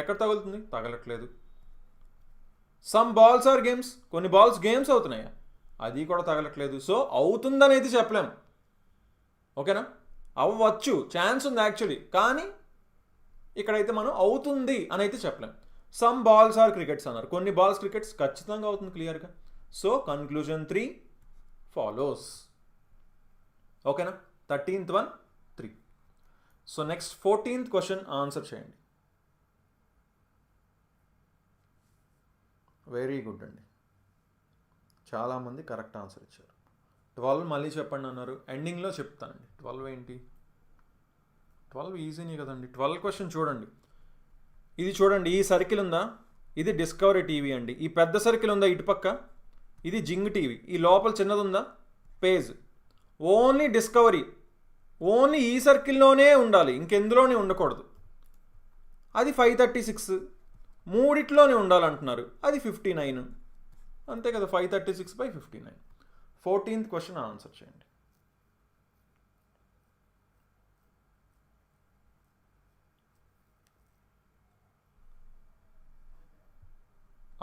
ఎక్కడ తగులుతుంది? తగలట్లేదు. సమ్ బాల్స్ ఆర్ గేమ్స్, కొన్ని బాల్స్ గేమ్స్ అవుతున్నాయా? అది కూడా తగలట్లేదు. సో అవుతుందని అయితే చెప్పలేము. ఓకేనా? అవ్వచ్చు, ఛాన్స్ ఉంది యాక్చువల్లీ, కానీ ఇక్కడైతే మనం అవుతుంది అని అయితే చెప్పలేం. సమ్ బాల్స్ ఆర్ క్రికెట్స్ అన్నారు. కొన్ని బాల్స్ క్రికెట్స్ ఖచ్చితంగా అవుతుంది క్లియర్గా. So conclusion 3 follows. ఓకేనా? 13th one 3. So next 14th question answer చేయండి. వెరీ గుడ్ అండి, చాలామంది కరెక్ట్ ఆన్సర్ ఇచ్చారు. 12 మళ్ళీ చెప్పండి అన్నారు. ఎండింగ్లో చెప్తానండి. 12 ఏంటి? 12 ఈజీనే కదండి. 12 క్వశ్చన్ చూడండి. ఇది చూడండి, ఈ సర్కిల్ ఉందా? ఇది డిస్కవరీ టీవీ అండి. ఈ పెద్ద సర్కిల్ ఉందా ఇటుపక్క? ఇది జింగ్ టీవీ. ఈ లోపల చిన్నది ఉందా? పేజ్. ఓన్లీ డిస్కవరీ, ఓన్లీ ఈ సర్కిల్లోనే ఉండాలి, ఇంకెందులోనే ఉండకూడదు. అది 536. మూడిట్లోనే ఉండాలంటున్నారు, అది 59. అంతే కదా, 536/59. 14th క్వశ్చన్ ఆన్సర్ చేయండి.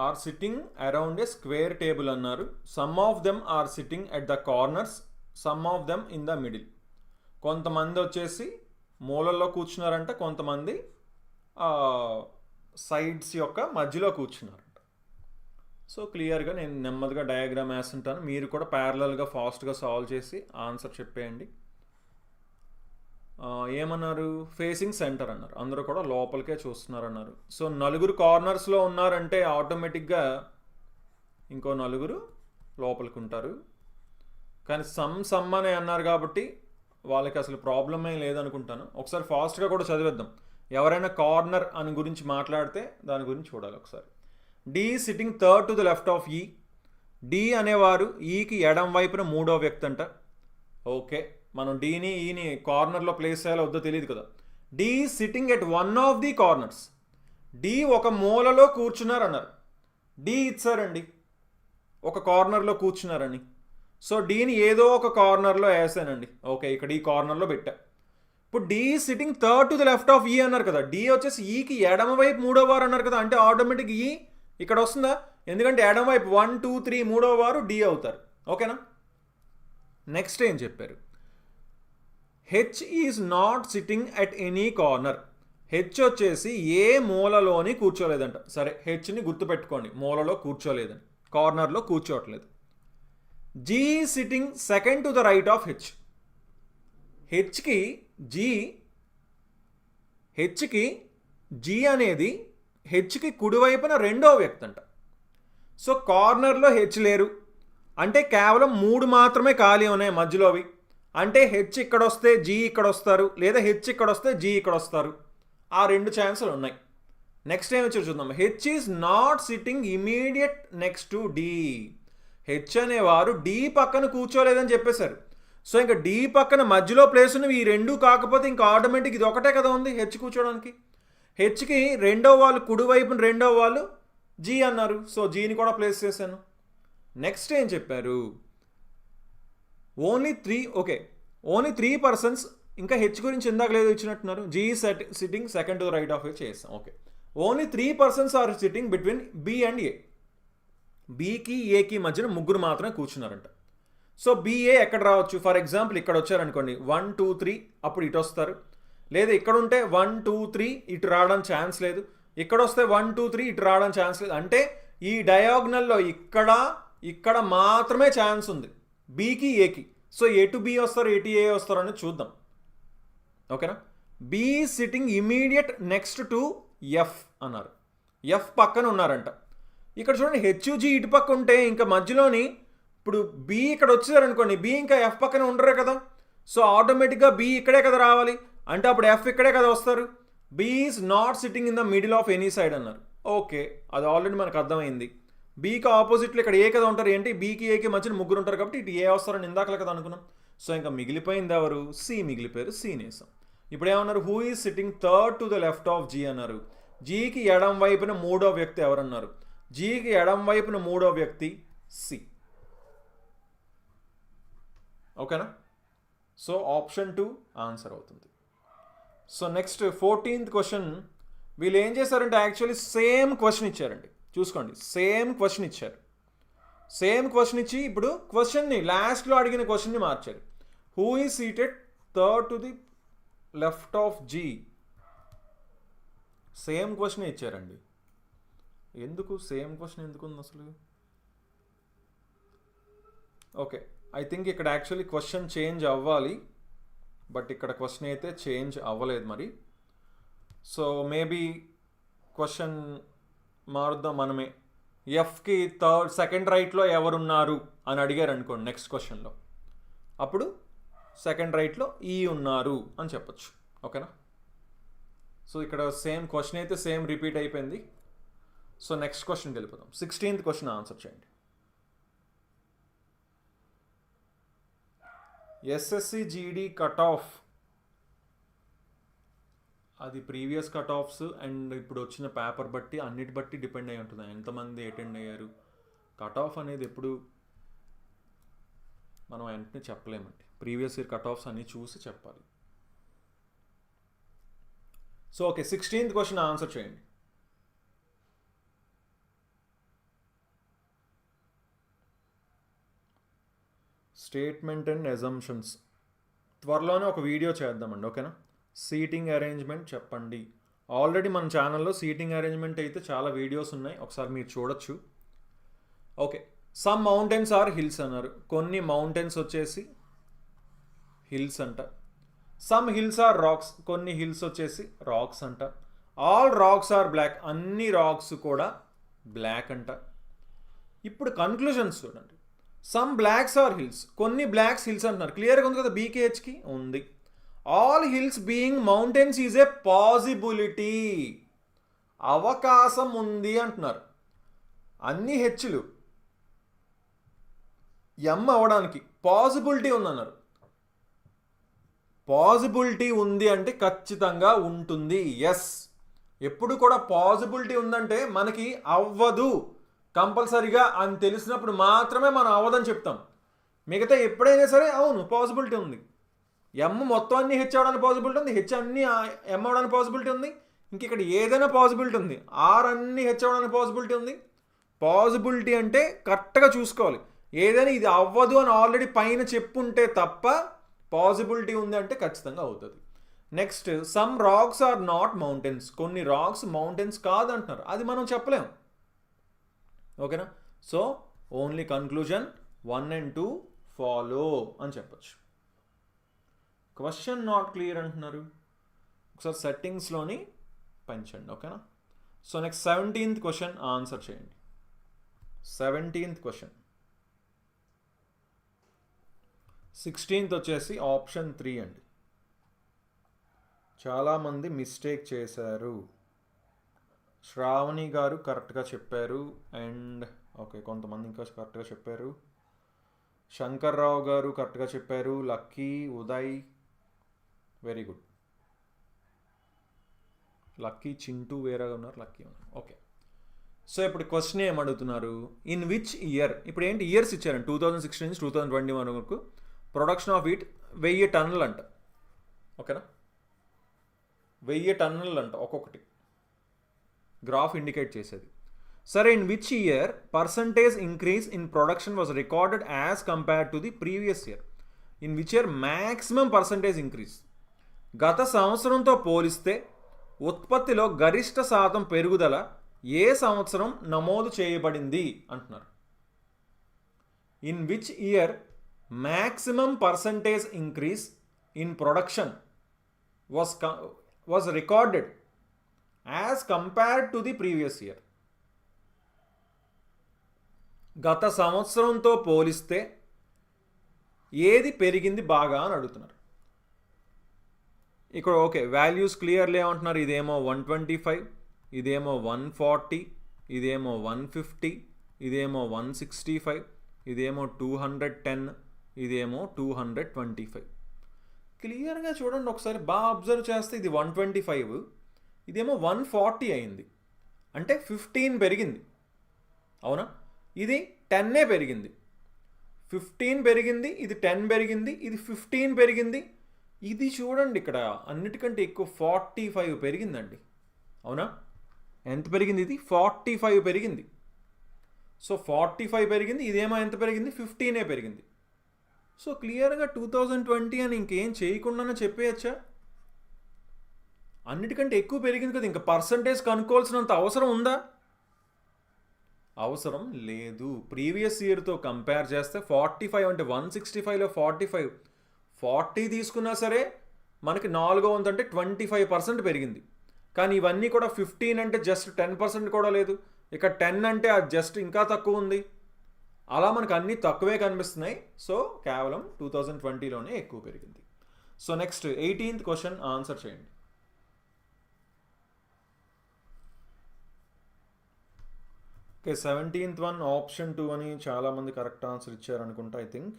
Are sitting around a square table అన్నారు. Some of them are sitting at the corners, some of them in the middle. కొంతమంది వచ్చేసి మూలల్లో కూర్చున్నారంట, కొంతమంది సైడ్స్ యొక్క మధ్యలో కూర్చున్నారంట. సో క్లియర్గా నేను నెమ్మదిగా డయాగ్రామ్ వేస్తుంటాను, మీరు కూడా ప్యారలల్గా ఫాస్ట్గా సాల్వ్ చేసి ఆన్సర్ చెప్పేయండి. ఏమన్నారు? ఫేసింగ్ సెంటర్ అన్నారు. అందరూ కూడా లోపలికే చూస్తున్నారన్నారు. సో నలుగురు కార్నర్స్లో ఉన్నారంటే ఆటోమేటిక్గా ఇంకో నలుగురు లోపలికి ఉంటారు. కానీ సమ్ అనే అన్నారు కాబట్టి వాళ్ళకి అసలు ప్రాబ్లమే లేదనుకుంటాను. ఒకసారి ఫాస్ట్గా కూడా చదివేద్దాం. ఎవరైనా కార్నర్ అని గురించి మాట్లాడితే దాని గురించి చూడాలి ఒకసారి. D sitting third to the left of E. D అనేవారు ఈకి ఎడం వైపున మూడో వ్యక్తి అంట. ఓకే, మనం డీని ఈని కార్నర్లో ప్లేస్ చేయాలో వద్దో తెలియదు కదా. D sitting at one of the corners. D ఒక మూలలో కూర్చున్నారన్నారు. డి ఇచ్చారండి, ఒక కార్నర్లో కూర్చున్నారని. సో డీని ఏదో ఒక కార్నర్లో వేసానండి. ఓకే, ఇక్కడ ఈ కార్నర్లో పెట్టా. ఇప్పుడు D sitting third to the left of E అన్నారు కదా. డి వచ్చేసి ఈకి ఎడమ వైపు మూడో వారు అన్నారు కదా. అంటే ఆటోమేటిక్ ఈ ఇక్కడ వస్తుందా? ఎందుకంటే ఎడమ వైపు 1 2 3 మూడో వారు డి అవుతారు. ఓకేనా? నెక్స్ట్ ఏం చెప్పారు? H is not sitting at any corner. H వచ్చేసి ఏ మూలలోని కూర్చోలేదంట. సరే, హెచ్ని గుర్తుపెట్టుకోండి, మూలలో కూర్చోలేదని, కార్నర్లో కూర్చోవట్లేదు. G sitting second to the right of H. హెచ్కి జీ అనేది హెచ్కి కుడివైపున రెండో వ్యక్తి అంట. సో కార్నర్లో హెచ్ లేరు అంటే కేవలం 3 మాత్రమే ఖాళీ ఉన్నాయి మధ్యలోవి. అంటే హెచ్ ఇక్కడ వస్తే జీ ఇక్కడ వస్తారు, లేదా హెచ్ ఇక్కడ వస్తే జీ ఇక్కడ వస్తారు. ఆ 2 ఛాన్సులు ఉన్నాయి. నెక్స్ట్ ఏం వచ్చి చూద్దాం. H is not sitting immediate next to D. H అనేవారు డి పక్కన కూర్చోలేదని చెప్పేశారు. సో ఇంకా డి పక్కన మధ్యలో ప్లేస్ ఉన్నవి ఈ 2 కాకపోతే ఇంకా ఆటోమేటిక్ ఇది ఒకటే కదా ఉంది హెచ్ కూర్చోడానికి. హెచ్కి రెండో వాళ్ళు కుడివైపున రెండో వాళ్ళు జీ అన్నారు. సో జీని కూడా ప్లేస్ చేశాను. నెక్స్ట్ ఏం చెప్పారు? Only 3 persons. ఇంకా హెచ్ గురించి ఇందాక లేదు ఇచ్చినట్టున్నారు. G sitting second to the right of H చేస్తాం. Okay, only 3 persons are sitting between B and A. బీకి ఏకి మధ్యన ముగ్గురు మాత్రమే కూర్చున్నారంట. సో బిఏ ఎక్కడ రావచ్చు? ఫర్ ఎగ్జాంపుల్ ఇక్కడ వచ్చారనుకోండి 1 2 3 అప్పుడు ఇటు వస్తారు. లేదా ఇక్కడ ఉంటే 1 2 3 ఇటు రావడానికి ఛాన్స్ లేదు. ఇక్కడ వస్తే 1 2 3 ఇటు రావడానికి ఛాన్స్ లేదు. అంటే ఈ డయాగ్నల్లో ఇక్కడ మాత్రమే ఛాన్స్ ఉంది బీకి ఏకి. సో ఎటు బి వస్తారు ఎటు ఏ వస్తారు అనేది చూద్దాం. ఓకేనా? Be sitting immediate next to F అన్నారు. ఎఫ్ పక్కన ఉన్నారంట. ఇక్కడ చూడండి హెచ్యుజీ ఇటు పక్క ఉంటే ఇంకా మధ్యలోని ఇప్పుడు బి ఇక్కడ వచ్చేసారనుకోండి, బి ఇంకా ఎఫ్ పక్కన ఉండరు కదా. సో ఆటోమేటిక్గా బి ఇక్కడే కదా రావాలి. అంటే అప్పుడు ఎఫ్ ఇక్కడే కదా వస్తారు. B is not sitting in the middle of any side అన్నారు. ఓకే, అది ఆల్రెడీ మనకు అర్థమైంది. బీకి ఆపోజిట్లో ఇక్కడ ఏ కదా ఉంటారు. ఏంటి? బీకి ఏకి మధ్యన ముగ్గురు ఉంటారు కాబట్టి ఇటు ఏ వస్తారని ఇందాకలే కదా అనుకున్నాం. సో ఇంకా మిగిలిపోయింది ఎవరు? సి మిగిలిపోయారు. సి నేసాం. ఇప్పుడు ఏమన్నారు? Who is sitting third to the left of G అన్నారు. జీకి ఎడం వైపున మూడో వ్యక్తి ఎవరన్నారు? జీకి ఎడం వైపున మూడో వ్యక్తి సి. ఓకేనా? సో ఆప్షన్ 2 ఆన్సర్ అవుతుంది. So next 14th question. వీళ్ళు ఏం చేశారంటే యాక్చువల్లీ సేమ్ క్వశ్చన్ ఇచ్చారండి. చూసుకోండి, సేమ్ క్వశ్చన్ ఇచ్చారు. సేమ్ క్వశ్చన్ ఇచ్చి ఇప్పుడు క్వశ్చన్ని లాస్ట్లో అడిగిన క్వశ్చన్ని మార్చారు. Who is seated third to the left of G. Same question ఇచ్చారండి. ఎందుకు సేమ్ క్వశ్చన్ ఎందుకు ఉంది అసలు? ఓకే, ఐ థింక్ ఇక్కడ యాక్చువల్లీ క్వశ్చన్ చేంజ్ అవ్వాలి, బట్ ఇక్కడ క్వశ్చన్ అయితే చేంజ్ అవ్వలేదు మరి. సో మేబీ క్వశ్చన్ మారుద్దాం మనమే. ఎఫ్కి సెకండ్ రైట్లో ఎవరున్నారు అని అడిగారు అనుకోండి నెక్స్ట్ క్వశ్చన్లో, అప్పుడు సెకండ్ రైట్లో ఈ ఉన్నారు అని చెప్పొచ్చు. ఓకేనా? సో ఇక్కడ సేమ్ క్వశ్చన్ అయితే సేమ్ రిపీట్ అయిపోయింది. సో నెక్స్ట్ క్వశ్చన్కి వెళ్ళిపోదాం. 16th క్వశ్చన్ ఆన్సర్ చేయండి. ఎస్ఎస్సి జీడీ కట్ ఆఫ్, అది ప్రీవియస్ కట్ ఆఫ్స్ అండ్ ఇప్పుడు వచ్చిన పేపర్ బట్టి అన్నిటి బట్టి డిపెండ్ అయి ఉంటుంది ఎంతమంది అటెండ్ అయ్యారు. కట్ ఆఫ్ అనేది ఎప్పుడు మనం వెంటనే చెప్పలేమండి. ప్రీవియస్ ఇయర్ కట్ ఆఫ్స్ అన్నీ చూసి చెప్పాలి. So okay, 16th question answer చేయండి. స్టేట్మెంట్ అండ్ అజంప్షన్స్ త్వరలోనే ఒక వీడియో చేద్దామండి. ఓకేనా? సీటింగ్ అరేంజ్మెంట్ చెప్పండి. ఆల్రెడీ మన ఛానల్లో సీటింగ్ అరేంజ్మెంట్ అయితే చాలా వీడియోస్ ఉన్నాయి, ఒకసారి మీరు చూడొచ్చు. Okay, some mountains are hills అన్నారు. కొన్ని మౌంటైన్స్ వచ్చేసి హిల్స్ అంట. సమ్ హిల్స్ ఆర్ రాక్స్, కొన్ని హిల్స్ వచ్చేసి రాక్స్ అంట. ఆల్ రాక్స్ ఆర్ బ్లాక్, అన్ని రాక్స్ కూడా బ్లాక్ అంట. ఇప్పుడు కన్క్లూజన్స్ చూడండి. సమ్ బ్లాక్స్ ఆర్ హిల్స్, కొన్ని బ్లాక్స్ హిల్స్ అంటున్నారు. క్లియర్గా ఉంది కదా, బీకేహెచ్కి ఉంది. All hills being mountains is a possibility, అవకాశం ఉంది అంటున్నారు. అన్ని హెచ్లు ఎం అవ్వడానికి పాసిబిలిటీ ఉందన్నారు. పాసిబిలిటీ ఉంది అంటే ఖచ్చితంగా ఉంటుంది. ఎస్, ఎప్పుడు కూడా పాసిబిలిటీ ఉందంటే మనకి అవ్వదు కంపల్సరీగా అని తెలిసినప్పుడు మాత్రమే మనం అవ్వదని చెప్తాం. మిగతా ఎప్పుడైనా సరే అవును పాసిబిలిటీ ఉంది. ఎం మొత్తం అన్ని హెచ్ అవడానికి పాసిబిలిటీ ఉంది, హెచ్ అన్ని ఎం అవడానికి పాసిబిలిటీ ఉంది, ఇంక ఇక్కడ ఏదైనా పాసిబిలిటీ ఉంది. ఆర్ అన్ని హెచ్ అవడానికి పాసిబిలిటీ ఉంది. పాసిబిలిటీ అంటే కరెక్ట్గా చూసుకోవాలి. ఏదైనా ఇది అవ్వదు అని ఆల్రెడీ పైన చెప్పుంటే తప్ప పాసిబిలిటీ ఉంది అంటే ఖచ్చితంగా అవుతుంది. Next, some rocks are not mountains, కొన్ని రాక్స్ మౌంటైన్స్ కాదు అంటున్నారు. అది మనం చెప్పలేం. ఓకేనా? So only conclusion 1 and 2 follow అని చెప్పచ్చు. క్వశ్చన్ నాట్ క్లియర్ అంటున్నారు, ఒకసారి సెట్టింగ్స్లోని పెంచండి. ఓకేనా? So next 17th question answer చేయండి. 17th question. 16th వచ్చేసి ఆప్షన్ 3 అండి. చాలామంది మిస్టేక్ చేశారు. శ్రావణి గారు కరెక్ట్గా చెప్పారు అండ్ ఓకే కొంతమంది ఇంకా కరెక్ట్గా చెప్పారు. శంకర్రావు గారు కరెక్ట్గా చెప్పారు. Lucky, Uday, very good. Lucky, Chintu వేరే ఉన్నారు, లక్కీ ఉన్నారు. ఓకే, సో ఇప్పుడు క్వశ్చన్ ఏమడుగుతున్నారు? ఇన్ విచ్ ఇయర్, ఇప్పుడు ఏంటి ఇయర్స్ ఇచ్చారండి. 2016 నుంచి 2021 వరకు ప్రొడక్షన్ ఆఫ్ వీట్ 1000 టన్నులు అంట. ఓకేనా? 1000 టన్నులు అంట ఒక్కొక్కటి గ్రాఫ్ ఇండికేట్ చేసేది. సరే, in which year percentage increase in production was recorded as compared to the previous year? In which year maximum percentage increase? గత సంవత్సరంతో పోలిస్తే ఉత్పత్తిలో గరిష్ట శాతం పెరుగుదల ఏ సంవత్సరం నమోదు చేయబడింది అంటున్నారు. In which year maximum percentage increase in production was recorded as compared to the previous year? గత సంవత్సరంతో పోలిస్తే ఏది పెరిగింది బాగా అని అడుగుతున్నారు. ఇక్కడ ఓకే, వాల్యూస్ క్లియర్లీ ఏమంటున్నారు, ఇదేమో 125, ఇదేమో 140, ఇదేమో 150, ఇదేమో 165, ఇదేమో 210, ఇదేమో 225. క్లియర్గా చూడండి ఒకసారి, బాగా అబ్జర్వ్ చేస్తే ఇది 125, ఇదేమో 140 అయింది, అంటే 15 పెరిగింది. అవునా? ఇది 10 పెరిగింది, 15 పెరిగింది, ఇది 10 పెరిగింది, ఇది 15 పెరిగింది. ఇది చూడండి ఇక్కడ అన్నిటికంటే ఎక్కువ 45 పెరిగిందండి. అవునా? ఎంత పెరిగింది? ఇది 45 పెరిగింది. సో 45 పెరిగింది, ఇదేమో ఎంత పెరిగింది? 15 పెరిగింది. సో క్లియర్గా 2020 అని ఇంకేం చేయకుండానే చెప్పేయచ్చా? అన్నిటికంటే ఎక్కువ పెరిగింది కదా, ఇంకా పర్సంటేజ్ కనుక్కోవాల్సినంత అవసరం ఉందా? అవసరం లేదు. ప్రీవియస్ ఇయర్తో కంపేర్ చేస్తే 45 అంటే 165లో 45, 40 తీసుకున్నా సరే మనకి 400 అంటే 25% పెరిగింది. కానీ ఇవన్నీ కూడా 15 అంటే జస్ట్ 10% కూడా లేదు. ఇక 10 అంటే అది జస్ట్ ఇంకా తక్కువ ఉంది. అలా మనకు అన్నీ తక్కువే కనిపిస్తున్నాయి. సో కేవలం 2020లోనే ఎక్కువ పెరిగింది. So next 18th question answer చేయండి. ఓకే, 17th వన్ ఆప్షన్ 2 అని చాలామంది కరెక్ట్ ఆన్సర్ ఇచ్చారు అనుకుంటా. I think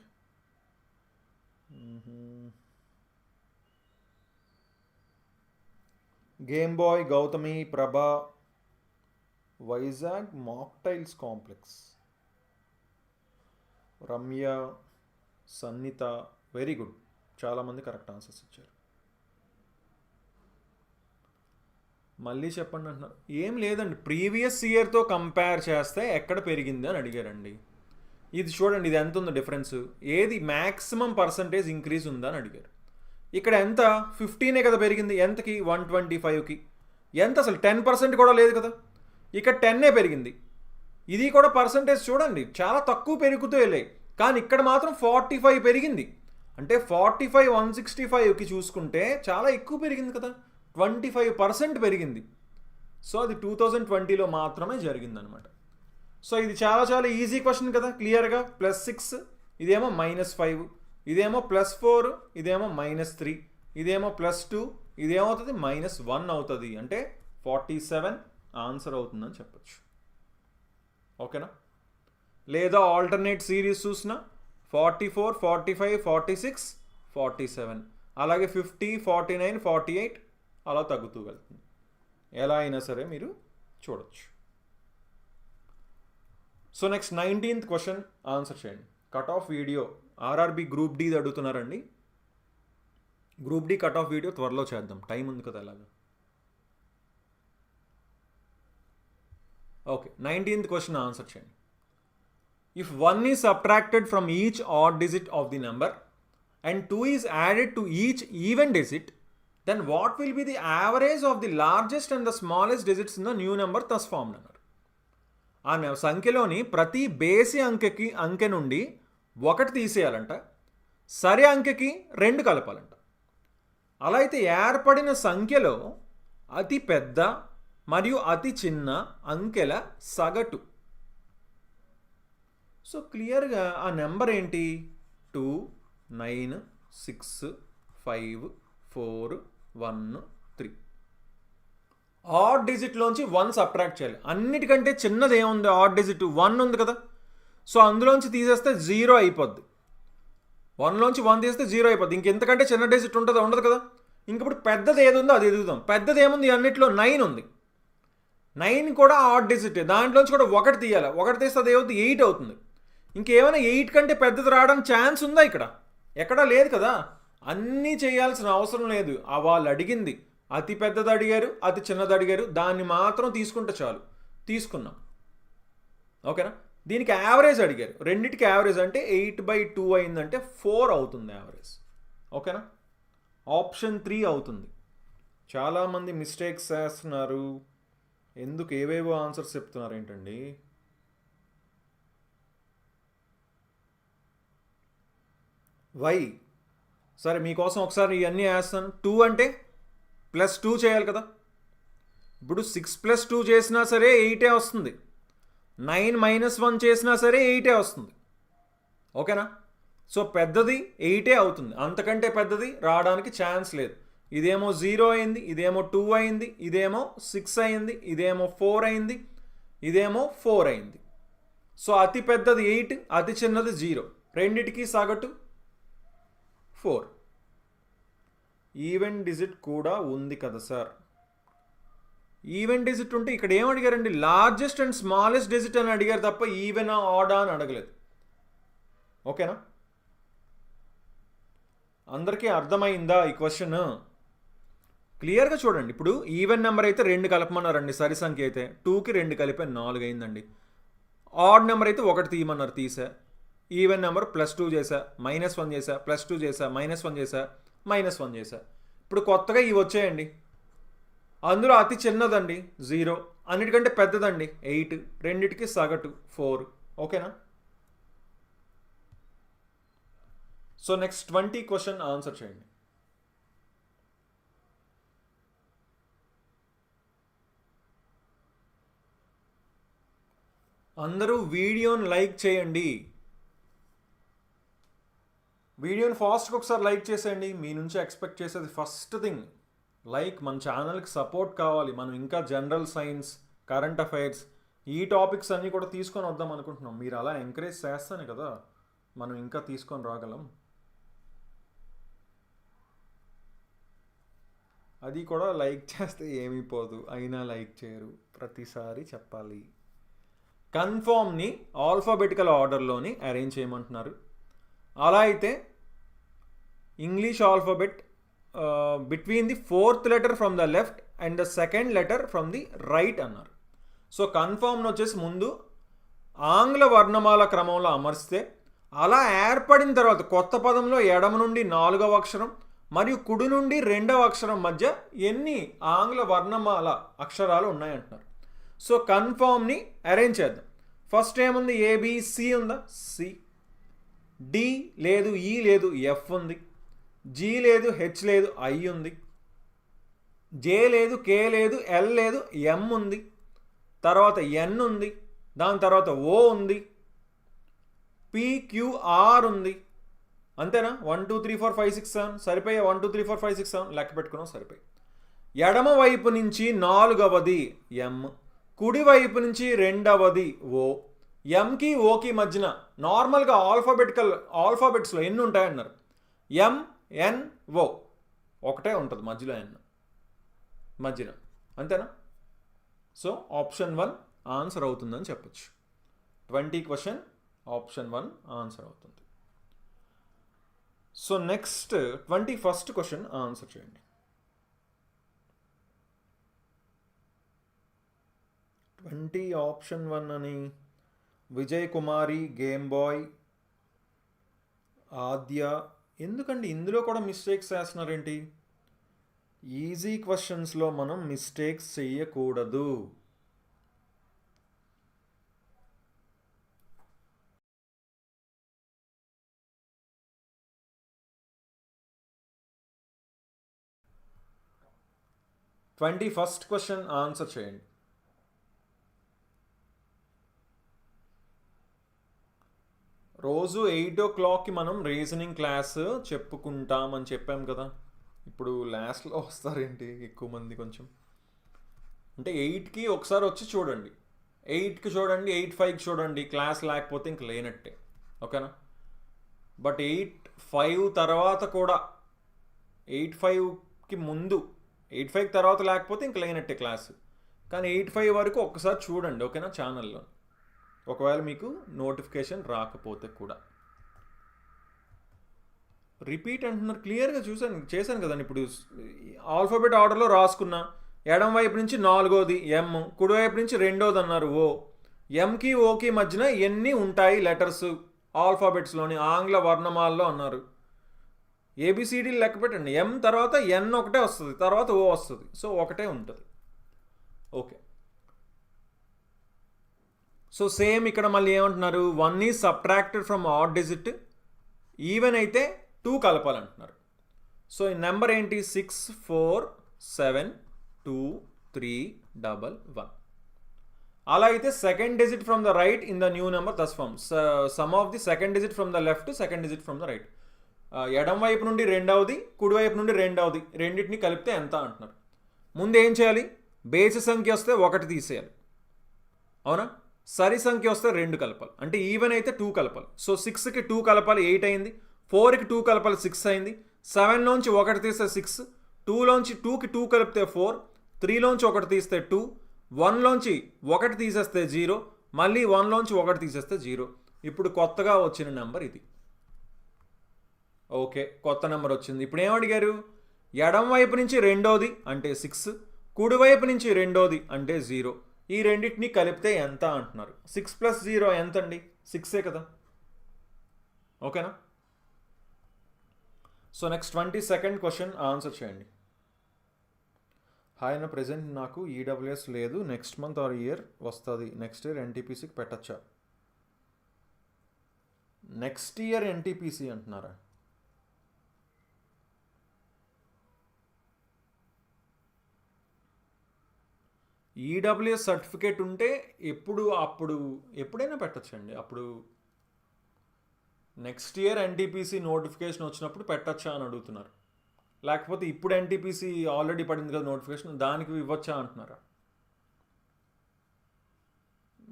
Game Boy, Gautami, Prabha, Vizag mocktails complex, Ramya, Sannitha, very good, చాలామంది కరెక్ట్ ఆన్సర్స్ ఇచ్చారు. మళ్ళీ చెప్పండి అంటున్నారు. ఏం లేదండి, ప్రీవియస్ ఇయర్తో కంపేర్ చేస్తే ఎక్కడ పెరిగింది అని అడిగారండి. ఇది చూడండి, ఇది ఎంత ఉందో డిఫరెన్స్, ఏది మ్యాక్సిమం పర్సంటేజ్ ఇంక్రీజ్ ఉందని అడిగారు. ఇక్కడ ఎంత? 15 కదా పెరిగింది. ఎంతకి? 125కి. ఎంత అసలు 10% కూడా లేదు కదా. ఇక్కడ 10 పెరిగింది. ఇది కూడా పర్సంటేజ్ చూడండి చాలా తక్కువ పెరుగుతూ వెళ్ళాయి, కానీ ఇక్కడ మాత్రం 45 పెరిగింది. అంటే 45 165కి చూసుకుంటే చాలా ఎక్కువ పెరిగింది కదా, 25% పెరిగింది. సో అది 2020లో మాత్రమే జరిగిందనమాట. సో ఇది చాలా చాలా ఈజీ క్వశ్చన్ కదా, క్లియర్గా. +6, ఇదేమో -5, ఇదేమో +4, ఇదేమో -3, ఇదేమో +2, ఇదేమవుతుంది -1 అవుతుంది. అంటే 47 ఆన్సర్ అవుతుందని చెప్పచ్చు. ఓకేనా? లేదా ఆల్టర్నేట్ సిరీస్ చూసిన 44, 45, 46, 47, అలాగే 50, 49, 48 అలా తగ్గుతూ వెళ్తుంది. ఎలా అయినా సరే మీరు చూడొచ్చు. So next 19th question answer చేయండి. Cut off video RRB group D అడుగుతున్నారండి. Group D cut off video త్వరలో చేద్దాం, టైం ఉంది కదా అలాగా. ఓకే, 19th క్వశ్చన్ ఆన్సర్ చేయండి. If 1 is subtracted from each odd digit of the number and 2 is added to each even digit, then what will be the average of the largest and the smallest digits in the new number thus formed అన్నారు. ఆ సంఖ్యలోని ప్రతి బేసి అంకె నుండి 1 తీసేయాలంట, సరి అంకెకి 2 కలపాలంట. అలా అయితే ఏర్పడిన సంఖ్యలో అతి పెద్ద మరియు అతి చిన్న అంకెల సగటు. సో క్లియర్గా ఆ నెంబర్ ఏంటి? 2, 9, 6, 5, 4, 1, 3. ఆడ్ డిజిట్లోంచి 1 సబ్ట్రాక్ట్ చేయాలి. అన్నిటికంటే చిన్నది ఏముంది? ఆడ్ డిజిట్ 1 ఉంది కదా. సో అందులోంచి తీసేస్తే 0 అయిపోద్ది. 1లోంచి 1 తీస్తే 0 అయిపోద్ది. ఇంకెంతకంటే చిన్న డిజిట్ ఉంటుందా? ఉండదు కదా. ఇంకప్పుడు పెద్దది ఏది ఉందో అది ఎదుగుదాం. పెద్దది ఏముంది? అన్నిట్లో 9 ఉంది. 9 కూడా ఆడ్ డిజిట్, దాంట్లోంచి కూడా 1 తీయాలి. 1 తీస్తే అది ఏమవుతుంది? 8 అవుతుంది. ఇంకేమైనా 8 కంటే పెద్దది రావడానికి ఛాన్స్ ఉందా? ఇక్కడ ఎక్కడా లేదు కదా. అన్నీ చేయాల్సిన అవసరం లేదు. వాళ్ళు అడిగింది అతి పెద్దది అడిగారు, అతి చిన్నది అడిగారు, దాన్ని మాత్రం తీసుకుంటే చాలు. తీసుకున్నాం. ఓకేనా. దీనికి యావరేజ్ అడిగారు, రెండింటికి యావరేజ్ అంటే 8/2 అయిందంటే 4 అవుతుంది యావరేజ్. ఓకేనా, ఆప్షన్ 3 అవుతుంది. చాలామంది మిస్టేక్స్ చేస్తున్నారు, ఎందుకు ఏవేవో ఆన్సర్స్ చెప్తున్నారు ఏంటండి. వై? సరే మీకోసం ఒకసారి ఇవన్నీ వేస్తాను. 2 అంటే +2 చేయాలి కదా. ఇప్పుడు 6 + 2 చేసినా సరే 8 వస్తుంది, 9 - 1 చేసినా సరే 8 వస్తుంది. ఓకేనా. సో పెద్దది 8 అవుతుంది, అంతకంటే పెద్దది రావడానికి ఛాన్స్ లేదు. ఇదేమో 0 అయింది, ఇదేమో 2 అయింది, ఇదేమో 6 అయింది, ఇదేమో 4 అయింది, ఇదేమో 4 అయింది. సో అతి పెద్దది 8, అతి చిన్నది 0, రెండిటికి సగటు 4. ఈవెన్ డిజిట్ కూడా ఉంది కదా సార్. ఈవెన్ డిజిట్ ఉంటే ఇక్కడ ఏం అడిగారండి, లార్జెస్ట్ అండ్ స్మాలెస్ట్ డిజిట్ అని అడిగారు తప్ప ఈవెన్ ఆడా అని అడగలేదు. ఓకేనా, అందరికీ అర్థమైందా ఈ క్వశ్చన్? క్లియర్గా చూడండి. ఇప్పుడు ఈవెన్ నెంబర్ అయితే 2 కలపమన్నారండి, సరి సంఖ్య అయితే 2కి 2 కలిపే 4 అయిందండి. ఆడ్ నెంబర్ అయితే 1 తీయమన్నారు, తీసా. ఈవెన్ నెంబర్ +2 చేసా, -1 చేసా, +2 చేసా, -1 చేసా, -1 చేసా. ఇప్పుడు కొత్తగా ఇవి వచ్చాయండి. అందులో అతి చిన్నదండి 0, అన్నిటికంటే పెద్దదండి 8, రెండిటికి సగటు 4. ఓకేనా. సో నెక్స్ట్ 20 క్వశ్చన్ ఆన్సర్ చేయండి. అందరూ వీడియోని లైక్ చేయండి. వీడియోని ఫాస్ట్గా ఒకసారి లైక్ చేసేయండి. మీ నుంచి ఎక్స్పెక్ట్ చేసేది ఫస్ట్ థింగ్ లైక్. మన ఛానల్కి సపోర్ట్ కావాలి. మనం ఇంకా జనరల్ సైన్స్, కరెంట్ అఫైర్స్ ఈ టాపిక్స్ అన్నీ కూడా తీసుకొని వద్దాం అనుకుంటున్నాం. మీరు అలా ఎంకరేజ్ చేస్తానే కదా మనం ఇంకా తీసుకొని రాగలం. అది కూడా లైక్ చేస్తే ఏమీ పోదు, అయినా లైక్ చేయరు, ప్రతిసారి చెప్పాలి. కన్ఫామ్ని ఆల్ఫాబెటికల్ ఆర్డర్లోని అరేంజ్ చేయమంటున్నారు. అలా అయితే English alphabet between the 4th letter from the left and the 2nd letter from the right అన్నారు. సో కన్ఫామ్ని వచ్చేసి ముందు ఆంగ్ల వర్ణమాల క్రమంలో అమర్స్తే అలా ఏర్పడిన తర్వాత కొత్త పదంలో ఎడమ నుండి 4వ అక్షరం మరియు కుడి నుండి 2వ అక్షరం మధ్య ఎన్ని ఆంగ్ల వర్ణమాల అక్షరాలు ఉన్నాయంటున్నారు. సో కన్ఫామ్ని అరేంజ్ చేద్దాం. ఫస్ట్ ఏముంది, ఏబిసి ఉందా, సి. డి లేదు, ఈ లేదు, ఎఫ్ ఉంది. జి లేదు, హెచ్ లేదు, ఐ ఉంది. జే లేదు, కే లేదు, ఎల్ లేదు, ఎం ఉంది. తర్వాత ఎన్ ఉంది, దాని తర్వాత ఓ ఉంది, పిక్యూఆర్ ఉంది. అంతేనా? 1 2 3 4 5 6 7 సరిపోయా. 1 2 3 4 5 6 7 లెక్క పెట్టుకున్నాం, సరిపోయి. ఎడమ వైపు నుంచి 4వది ఎం, కుడి వైపు నుంచి 2వది ఓ. ఎంకి ఓకి మధ్యన నార్మల్గా ఆల్ఫాబెట్స్లో ఎన్ని ఉంటాయన్నారు, ఎం ఎన్ ఓ ఒకటే ఉంటుంది, మధ్యలో ఎన్ మధ్యన. అంతేనా? సో ఆప్షన్ 1 ఆన్సర్ అవుతుందని చెప్పచ్చు. 20 క్వశ్చన్ ఆప్షన్ 1 ఆన్సర్ అవుతుంది. So next 21st question answer చేయండి. 20 ఆప్షన్ 1 అని విజయ్ కుమారి, గేమ్ బాయ్, ఆద్య. ఎందుకండి ఇందులో కూడా మిస్టేక్స్ చేస్తున్నారేంటి? ఈజీ క్వశ్చన్స్లో మనం మిస్టేక్స్ చెయ్యకూడదు. ఫస్ట్ క్వశ్చన్ ఆన్సర్ చేయండి. రోజు 8 o'clockకి మనం రీజనింగ్ క్లాస్ చెప్పుకుంటామని చెప్పాం కదా. ఇప్పుడు లాస్ట్లో వస్తారేంటి ఎక్కువ మంది? కొంచెం అంటే 8కి ఒకసారి వచ్చి చూడండి, 8కి చూడండి, 8:05కి చూడండి. క్లాస్ లేకపోతే ఇంక లేనట్టే. ఓకేనా? బట్ 8:05 తర్వాత కూడా, 8:05కి ముందు, 8:05 తర్వాత లేకపోతే ఇంక లేనట్టే క్లాసు. కానీ 8:05 వరకు ఒక్కసారి చూడండి. ఓకేనా? ఛానల్లో ఒకవేళ మీకు నోటిఫికేషన్ రాకపోతే కూడా. రిపీట్ అంటున్నారు, క్లియర్గా చేశాను కదండి. ఇప్పుడు ఆల్ఫాబెట్ ఆర్డర్లో రాసుకున్నా. ఎడం వైపు నుంచి 4వది ఎం, కుడివైపు నుంచి 2వది అన్నారు ఓ, ఎంకి ఓకి మధ్యన ఎన్ని ఉంటాయి లెటర్స్ ఆల్ఫాబెట్స్లోని ఆంగ్ల వర్ణమాలలో అన్నారు. ఏబిసిడి లెక్క పెట్టండి. ఎం తర్వాత ఎన్ ఒకటే వస్తుంది, తర్వాత ఓ వస్తుంది. సో ఒకటే ఉంటుంది. ఓకే. సో సేమ్ ఇక్కడ మళ్ళీ ఏమంటున్నారు, 1 is subtracted from odd digit, even అయితే 2 కలపాలంటున్నారు. సో ఈ నెంబర్ ఏంటి, 6 4 7 2 3 1 1. అలా అయితే second digit from the right in the new number thus form sum of the second digit from the left, second digit from the right. ఎడం వైపు నుండి రెండవది, కుడివైపు నుండి రెండవది, రెండింటిని కలిపితే ఎంత అంటున్నారు. ముందు ఏం చేయాలి, బేసి సంఖ్య వస్తే 1 తీసేయాలి, అవునా. సరి సంఖ్య వస్తే 2 కలపాలి, అంటే ఈవెన్ అయితే 2 కలపాలి. సో 6కి 2 కలపాలి 8 అయింది, 4కి 2 కలపాలి 6 అయింది, 7లోంచి 1 తీస్తే 6, 2లోంచి 2కి 2 కలిపితే 4, 3లోంచి 1 తీస్తే 2, 1లోంచి 1 తీసేస్తే 0, మళ్ళీ 1లోంచి 1 తీసేస్తే 0. ఇప్పుడు కొత్తగా వచ్చిన నెంబర్ ఇది. ఓకే, కొత్త నెంబర్ వచ్చింది. ఇప్పుడు ఏమడిగారు, ఎడం వైపు నుంచి రెండోది అంటే 6, కుడివైపు నుంచి రెండోది అంటే 0. ఈ రెండింటిని కలిపితే ఎంత అంటున్నారు. 6 + 0 ఎంత అండి, 6ఏ కదా. ఓకేనా. So next 22nd question answer చేయండి. హాయ్, నా ప్రెజెంట్ నాకు ఈడబ్ల్యూఎస్ లేదు, నెక్స్ట్ మంత్ ఆర్ ఇయర్ వస్తుంది, నెక్స్ట్ ఇయర్ ఎన్టీపీసీకి పెట్టచ్చా. నెక్స్ట్ ఇయర్ ఎన్టీపీసీ అంటున్నారా. ఈడబ్ల్యూఎస్ సర్టిఫికేట్ ఉంటే ఎప్పుడైనా పెట్టచ్చండి. అప్పుడు నెక్స్ట్ ఇయర్ ఎన్టీపీసీ నోటిఫికేషన్ వచ్చినప్పుడు పెట్టచ్చా అని అడుగుతున్నారు. లేకపోతే ఇప్పుడు ఎన్టీపీసీ ఆల్రెడీ పడింది కదా నోటిఫికేషన్, దానికి ఇవ్వచ్చా అంటున్నారా.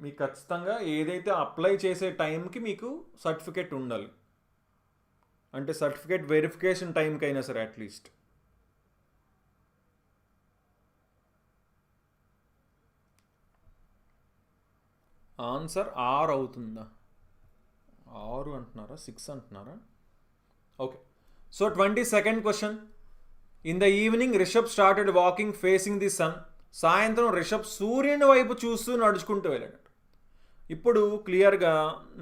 మీకు ఖచ్చితంగా ఏదైతే అప్లై చేసే టైంకి మీకు సర్టిఫికేట్ ఉండాలి, అంటే సర్టిఫికేట్ వెరిఫికేషన్ టైంకి అయినా సరే అట్లీస్ట్. ఆన్సర్ 6 అవుతుందా, 6 అంటున్నారా, 6 అంటున్నారా. Okay. So 22nd question. In the evening Rishabh started walking facing the sun. సాయంత్రం రిషబ్ సూర్యుని వైపు చూస్తూ నడుచుకుంటూ వెళ్ళాడు. ఇప్పుడు క్లియర్గా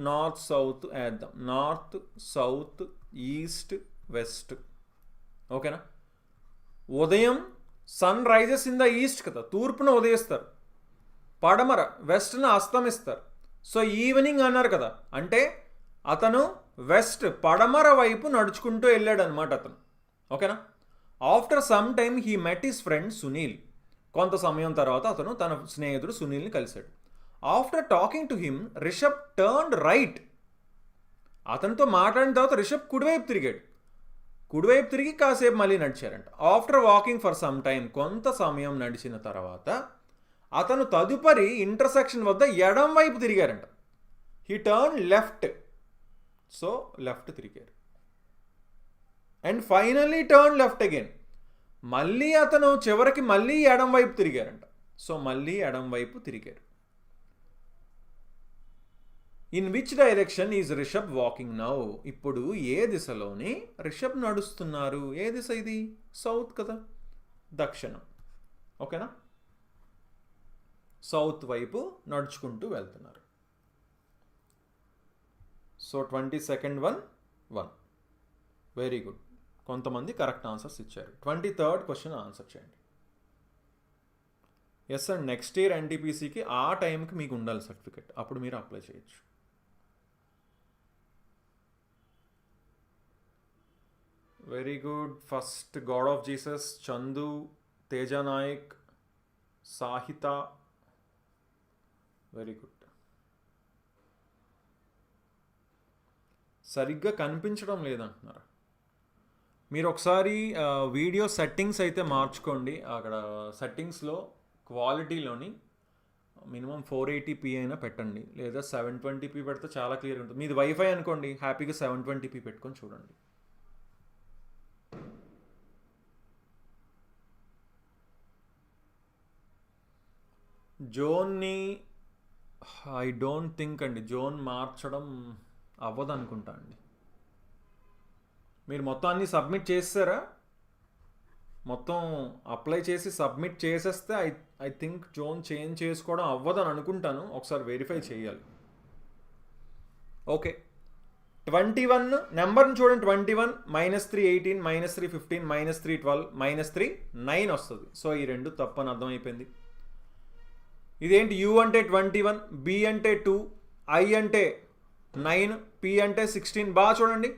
నార్త్ సౌత్ వేద్దాం. North south east west. ఓకేనా. ఉదయం sun rises in the east కదా, తూర్పున ఉదయిస్తారు, పడమర వెస్ట్ను అస్తమిస్తారు. సో ఈవినింగ్ అన్నారు కదా, అంటే అతను వెస్ట్ పడమర వైపు నడుచుకుంటూ వెళ్ళాడు అనమాట అతను. ఓకేనా. After some time he met his friend Sunil. కొంత సమయం తర్వాత అతను తన స్నేహితుడు సునీల్ని కలిశాడు. After talking to him Rishabh turned right. అతనితో మాట్లాడిన తర్వాత రిషబ్ కుడివైపు తిరిగాడు. కుడివైపు తిరిగి కాసేపు మళ్ళీ నడిచారంట. After walking for some time, కొంత సమయం నడిచిన తర్వాత అతను తదుపరి ఇంటర్సెక్షన్ వద్ద ఎడం వైపు తిరిగారంట. He turn left. So left తిరిగారు. And finally turn left again. మళ్ళీ అతను చివరికి మళ్ళీ ఎడం వైపు తిరిగారంట. సో మళ్ళీ ఎడం వైపు తిరిగారు. In which direction is Rishabh walking now. ఇప్పుడు ఏ దిశలోని రిషబ్ నడుస్తున్నారు. ఏ దిశ ఇది, సౌత్ కదా, దక్షిణం. ఓకేనా. సౌత్ వైపు నడుచుకుంటూ వెళ్తున్నారు. So 22nd one 1. Very good. కొంతమంది కరెక్ట్ ఆన్సర్స్ ఇచ్చారు. 23rd క్వశ్చన్ ఆన్సర్ చేయండి. ఎస్ అండ్ నెక్స్ట్ ఇయర్ ఎన్టీపీసీకి ఆ టైంకి మీకు ఉండాలి సర్టిఫికెట్, అప్పుడు మీరు అప్లై చేయొచ్చు. Very good. First god of Jesus, Chandu, Teja Nayak, Sahitha. Very good. సరిగ్గా కనిపించడం లేదంటున్నారు. మీరు ఒకసారి వీడియో సెట్టింగ్స్ అయితే మార్చుకోండి. అక్కడ సెట్టింగ్స్లో క్వాలిటీలోని మినిమం 480p అయినా పెట్టండి, లేదా 720p పెడితే చాలా క్లియర్ ఉంటుంది. మీది వైఫై అనుకోండి, హ్యాపీగా 720p పెట్టుకొని చూడండి. జోన్ని ఐ డోంట్ థింక్ అండి, జోన్ మార్చడం అవ్వదు అనుకుంటా అండి. మీరు మొత్తం అన్నీ సబ్మిట్ చేస్తారా. మొత్తం అప్లై చేసి సబ్మిట్ చేసేస్తే ఐ థింక్ జోన్ చేంజ్ చేసుకోవడం అవ్వదని అనుకుంటాను, ఒకసారి వెరిఫై చేయాలి. ఓకే, 21 నెంబర్ని చూడండి, 21 -3 18 -3 15 -3 12 -3 9 వస్తుంది. సో ఈ రెండు తప్పని అర్థమైపోయింది. ఇదేంటి, యూ అంటే 21, బి అంటే 2, ఐ అంటే 9, పి అంటే 16. బాగా చూడండి,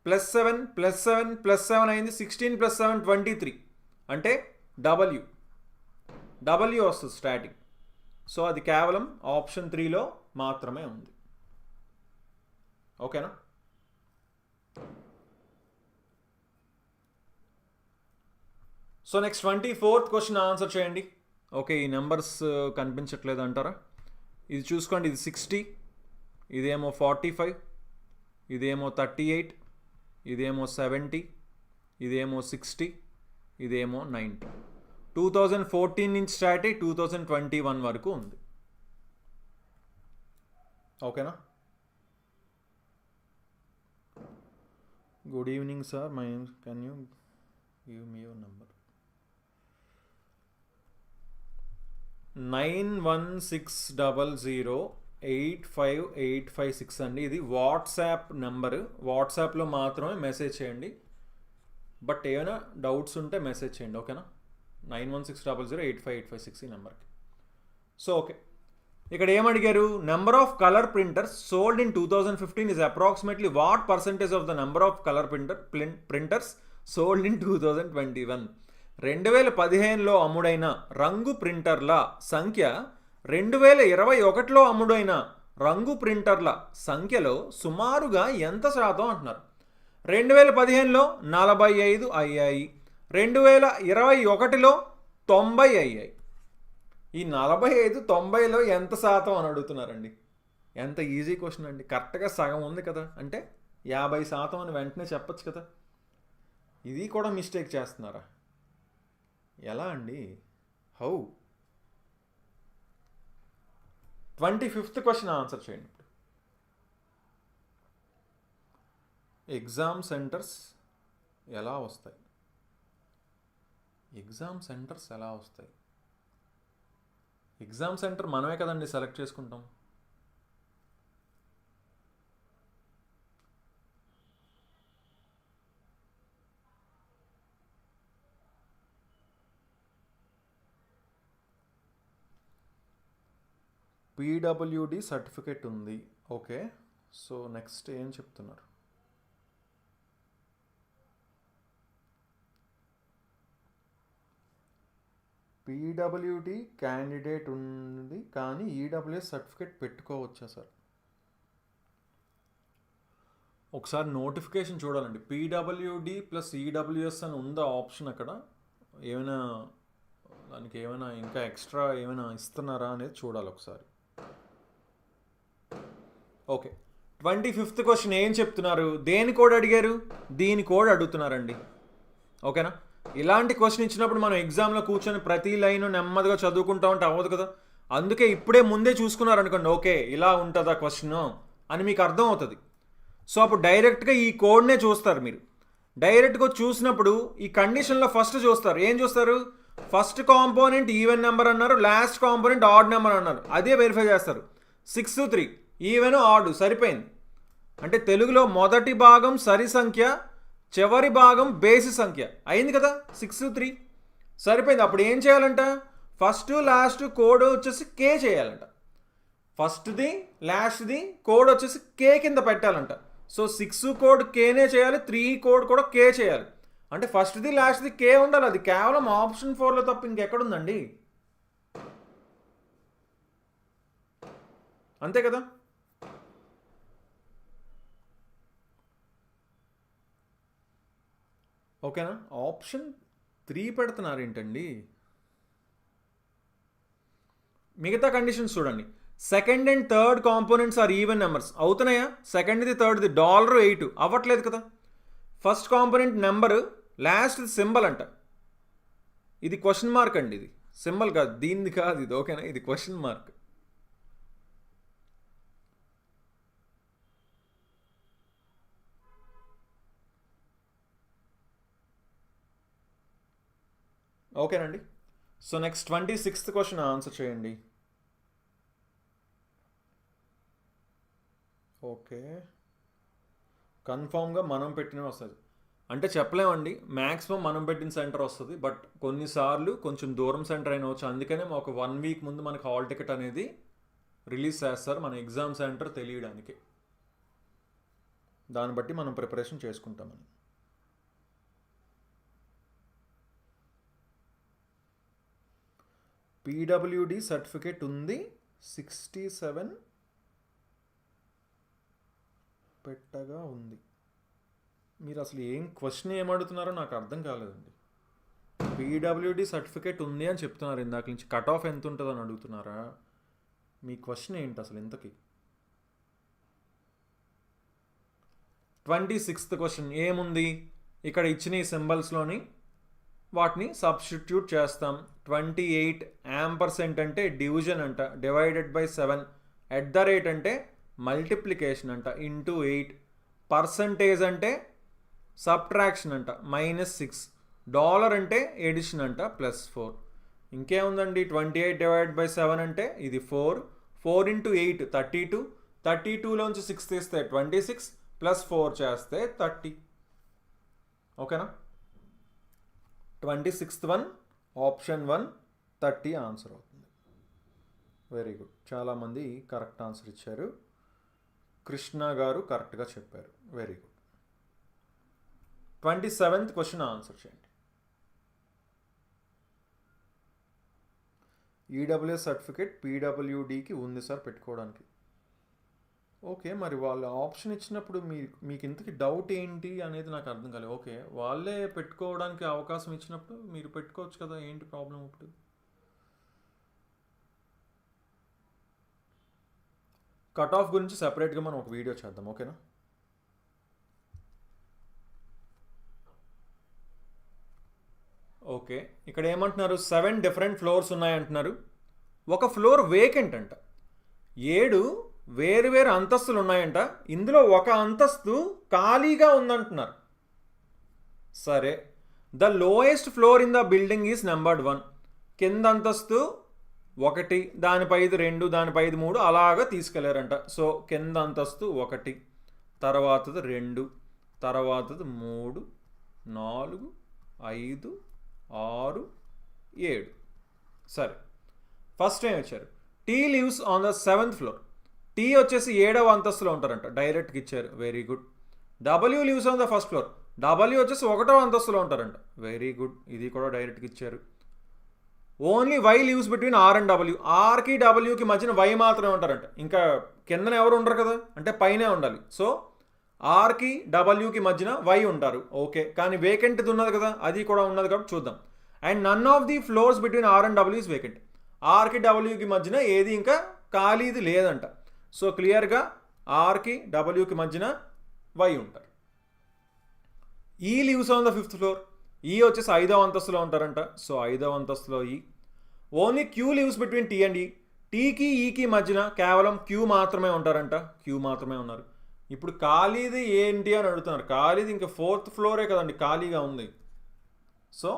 +7 +7 +7 అయింది, 16 + 7 23 అంటే డబ్ల్యూ వస్తుంది స్టార్టింగ్. సో అది కేవలం ఆప్షన్ 3లో మాత్రమే ఉంది. ఓకేనా? So next 24th question answer చేయండి. ఓకే, ఈ నెంబర్స్ కనిపించట్లేదు అంటారా? ఇది చూసుకోండి, ఇది 60, ఇదేమో 45, ఇదేమో 38, ఇదేమో 70, ఇదేమో 60, ఇదేమో 90. 2014 నుంచి స్టార్ట్ అయ్యి 2021 వరకు ఉంది. ఓకేనా? Good evening sir, can you give me your number? 9160085856 అండి. ఇది వాట్సాప్ నెంబరు. వాట్సాప్లో మాత్రమే మెసేజ్ చేయండి, బట్ ఏమైనా డౌట్స్ ఉంటే మెసేజ్ చేయండి. ఓకేనా? 9160085856 ఈ నెంబర్కి. సో ఓకే, ఇక్కడ ఏమడిగారు, number of colour printers sold in 2015 is approximately what percentage of the number of colour printers sold in 2021? 2015లో అమ్ముడైన రంగు ప్రింటర్ల సంఖ్య 2021లో అమ్ముడైన రంగు ప్రింటర్ల సంఖ్యలో సుమారుగా ఎంత శాతం అంటున్నారు. 2015లో 45 అయ్యాయి, 2021లో 90 అయ్యాయి. ఈ 45 90లో ఎంత శాతం అని అడుగుతున్నారండి. ఎంత ఈజీ క్వశ్చన్ అండి, కరెక్ట్గా సగం ఉంది కదా, అంటే 50% అని వెంటనే చెప్పచ్చు కదా. ఇది కూడా మిస్టేక్ చేస్తున్నారా? ఎలా అండి, హౌ? 25th క్వశ్చన్ ఆన్సర్ చేయండి. ఎగ్జామ్ సెంటర్స్ ఎలా వస్తాయి? ఎగ్జామ్ సెంటర్స్ ఎలా వస్తాయి? ఎగ్జామ్ సెంటర్ మనమే కదండి సెలెక్ట్ చేసుకుంటాం. పీడబ్ల్యూడి సర్టిఫికేట్ ఉంది. ఓకే, సో నెక్స్ట్ ఏం చెప్తున్నారు? పీడబ్ల్యూడి క్యాండిడేట్ ఉంది కానీ ఈడబ్ల్యూఎస్ సర్టిఫికేట్ పెట్టుకోవచ్చా సార్? ఒకసారి నోటిఫికేషన్ చూడాలండి. పీడబ్ల్యూడి ప్లస్ ఈడబ్ల్యూఎస్ అని ఉందా ఆప్షన్ అక్కడ? ఏమైనా దానికి ఏమైనా ఇంకా ఎక్స్ట్రా ఏమైనా ఇస్తున్నారా అనేది చూడాలి ఒకసారి. ఓకే, 25th క్వశ్చన్ ఏం చెప్తున్నారు? దేని కోడ్ అడిగారు? దీని కోడ్ అడుగుతున్నారండి. ఓకేనా? ఇలాంటి క్వశ్చన్ ఇచ్చినప్పుడు మనం ఎగ్జామ్లో కూర్చొని ప్రతి లైన్ నెమ్మదిగా చదువుకుంటా ఉంటే అవ్వదు కదా. అందుకే ఇప్పుడే ముందే చూసుకున్నారనుకోండి, ఓకే ఇలా ఉంటుందా క్వశ్చన్ అని మీకు అర్థం అవుతుంది. సో అప్పుడు డైరెక్ట్గా ఈ కోడ్నే చూస్తారు మీరు. డైరెక్ట్గా చూసినప్పుడు ఈ కండిషన్లో ఫస్ట్ చూస్తారు. ఏం చూస్తారు? ఫస్ట్ కాంపోనెంట్ ఈవెన్ నెంబర్ అన్నారు, లాస్ట్ కాంపోనెంట్ ఆడ్ నెంబర్ అన్నారు. అదే వెరిఫై చేస్తారు. 6 3 ఈవెన్ ఆడ్ సరిపోయింది. అంటే తెలుగులో మొదటి భాగం సరి సంఖ్య, చివరి భాగం బేసి సంఖ్య అయింది కదా. 6 3 సరిపోయింది. అప్పుడు ఏం చేయాలంట? ఫస్ట్ లాస్ట్ కోడ్ వచ్చేసి కే చేయాలంట. ఫస్ట్ది లాస్ట్ది కోడ్ వచ్చేసి కే కింద పెట్టాలంట. సో 6 కోడ్ కేనే చేయాలి, 3 కోడ్ కూడా కే చేయాలి. అంటే ఫస్ట్ది లాస్ట్ది కే ఉండాలి. అది కేవలం ఆప్షన్ 4లో తప్ప ఇంకెక్కడుందండి? అంతే కదా. ఓకేనా? ఆప్షన్ 3 పెడుతున్నారు ఏంటండి? మిగతా కండిషన్స్ చూడండి. Second and third components are even numbers అవుతున్నాయా? సెకండ్ది థర్డ్ది $8 అవ్వట్లేదు కదా. ఫస్ట్ కాంపోనెంట్ నెంబరు, లాస్ట్ది సింబల్ అంట. ఇది క్వశ్చన్ మార్క్ అండి, ఇది సింబల్ కాదు, దీనిది కాదు ఇది. ఓకేనా? ఇది క్వశ్చన్ మార్క్. ఓకేనండి. So next 26th question answer చేయండి. ఓకే, కన్ఫామ్గా మనం పెట్టినవి వస్తుంది అంటే చెప్పలేమండి. మ్యాక్సిమం మనం పెట్టిన సెంటర్ వస్తుంది, బట్ కొన్నిసార్లు కొంచెం దూరం సెంటర్ అయినా వచ్చు. అందుకనే ఒక 1 వీక్ ముందు మనకు హాల్ టికెట్ అనేది రిలీజ్ చేస్తారు మన ఎగ్జామ్ సెంటర్ తెలియడానికి. దాన్ని బట్టి మనం ప్రిపరేషన్ చేసుకుంటామని. పీడబ్ల్యూడి సర్టిఫికేట్ ఉంది, 67 పెట్టగా ఉంది. మీరు అసలు ఏం క్వశ్చన్ ఏమడుగుతున్నారో నాకు అర్థం కాలేదండి. పీడబ్ల్యూడి సర్టిఫికేట్ ఉంది అని చెప్తున్నారు ఇందాక నుంచి, కట్ ఆఫ్ ఎంత ఉంటుందని అడుగుతున్నారా? మీ క్వశ్చన్ ఏంటి అసలు ఇంతకీ? 26th క్వశ్చన్ ఏముంది, ఇక్కడ ఇచ్చిన ఈ సింబల్స్లోని వాటిని సబ్స్టిట్యూట్ చేస్తాం. 28 ampersand అంటే డివిజన్ అంట, divided by 7 at the rate అంటే మల్టిప్లికేషన్ అంట, ఇంటూ 8 పర్సంటేజ్ అంటే సబ్ట్రాక్షన్ అంట, -6 డాలర్ అంటే ఎడిషన్ అంట, +4. ఇంకేముందండి, 28 డివైడ్ బై 7 అంటే ఇది 4 into 8 32, 32లోంచి 6 తీస్తే 26 +4 చేస్తే 30. ఓకేనా? 26th వన్ ఆప్షన్ 1 30 ఆన్సర్ అవుతుంది. వెరీ గుడ్, చాలామంది కరెక్ట్ ఆన్సర్ ఇచ్చారు. కృష్ణ గారు కరెక్ట్గా చెప్పారు. Very good. 27th question answer చేయండి. ఈడబ్ల్యూఎస్ సర్టిఫికేట్ పీడబ్ల్యూడికి ఉంది సార్ పెట్టుకోవడానికి. ఓకే, మరి వాళ్ళు ఆప్షన్ ఇచ్చినప్పుడు మీకు ఇంతకీ డౌట్ ఏంటి అనేది నాకు అర్థం కాలేదు. ఓకే, వాళ్ళే పెట్టుకోవడానికి అవకాశం ఇచ్చినప్పుడు మీరు పెట్టుకోవచ్చు కదా, ఏంటి ప్రాబ్లం ఇప్పుడు? కట్ ఆఫ్ గురించి సెపరేట్గా మనం ఒక వీడియో చేద్దాం, ఓకేనా? ఓకే, ఇక్కడ ఏమంటున్నారు, 7 డిఫరెంట్ ఫ్లోర్స్ ఉన్నాయంటున్నారు. ఒక ఫ్లోర్ వేకెంట్ అంట, 7 వేరు అంతస్తులు ఉన్నాయంట, ఇందులో ఒక అంతస్తు ఖాళీగా ఉందంటున్నారు. సరే, the lowest floor in the building is numbered 1. కింద అంతస్తు 1, దానిపైది 2, దానిపైది 3 అలాగా తీసుకెళ్లారంట. సో కింద అంతస్తు 1, తర్వాతది 2, తర్వాతది 3, 4, 5, 6, 7. సరే, ఫస్ట్ ఏం వచ్చారు, T lives on the 7th floor. T వచ్చేసి 7వ అంతస్తులో ఉంటారంట, డైరెక్ట్గా ఇచ్చారు. Very good. W lives on the first floor. W వచ్చేసి 1వ అంతస్తులో ఉంటారంట. వెరీ గుడ్, ఇది కూడా డైరెక్ట్గా ఇచ్చారు. Only Y lives between R and W. ఆర్కి డబ్ల్యూకి మధ్యన వై మాత్రమే ఉంటారంట, ఇంకా కిందన ఎవరు ఉండరు కదా, అంటే పైనే ఉండాలి. సో ఆర్కి డబ్ల్యూకి మధ్యన వై ఉంటారు. ఓకే, కానీ వేకెంట్ది ఉన్నది కదా, అది కూడా ఉన్నది కాబట్టి చూద్దాం. And none of the floors between R and W is vacant. ఆర్కి డబ్ల్యూకి మధ్యన ఏది ఇంకా ఖాళీది లేదంట. సో క్లియర్గా ఆర్కి డబ్ల్యూకి మధ్యన వై ఉంటారు. ఈ lives on the 5th floor. ఈ వచ్చేసి 5వ అంతస్తులో ఉంటారంట. సో 5వ అంతస్తులో E. Only Q lives between T and E. టీకి ఈకి మధ్యన కేవలం క్యూ మాత్రమే ఉంటారంట, క్యూ మాత్రమే ఉన్నారు. ఇప్పుడు ఖాళీది ఏంటి అని అడుగుతున్నారు. ఖాళీది ఇంకా 4th ఫ్లోరే కదండి ఖాళీగా ఉంది. సో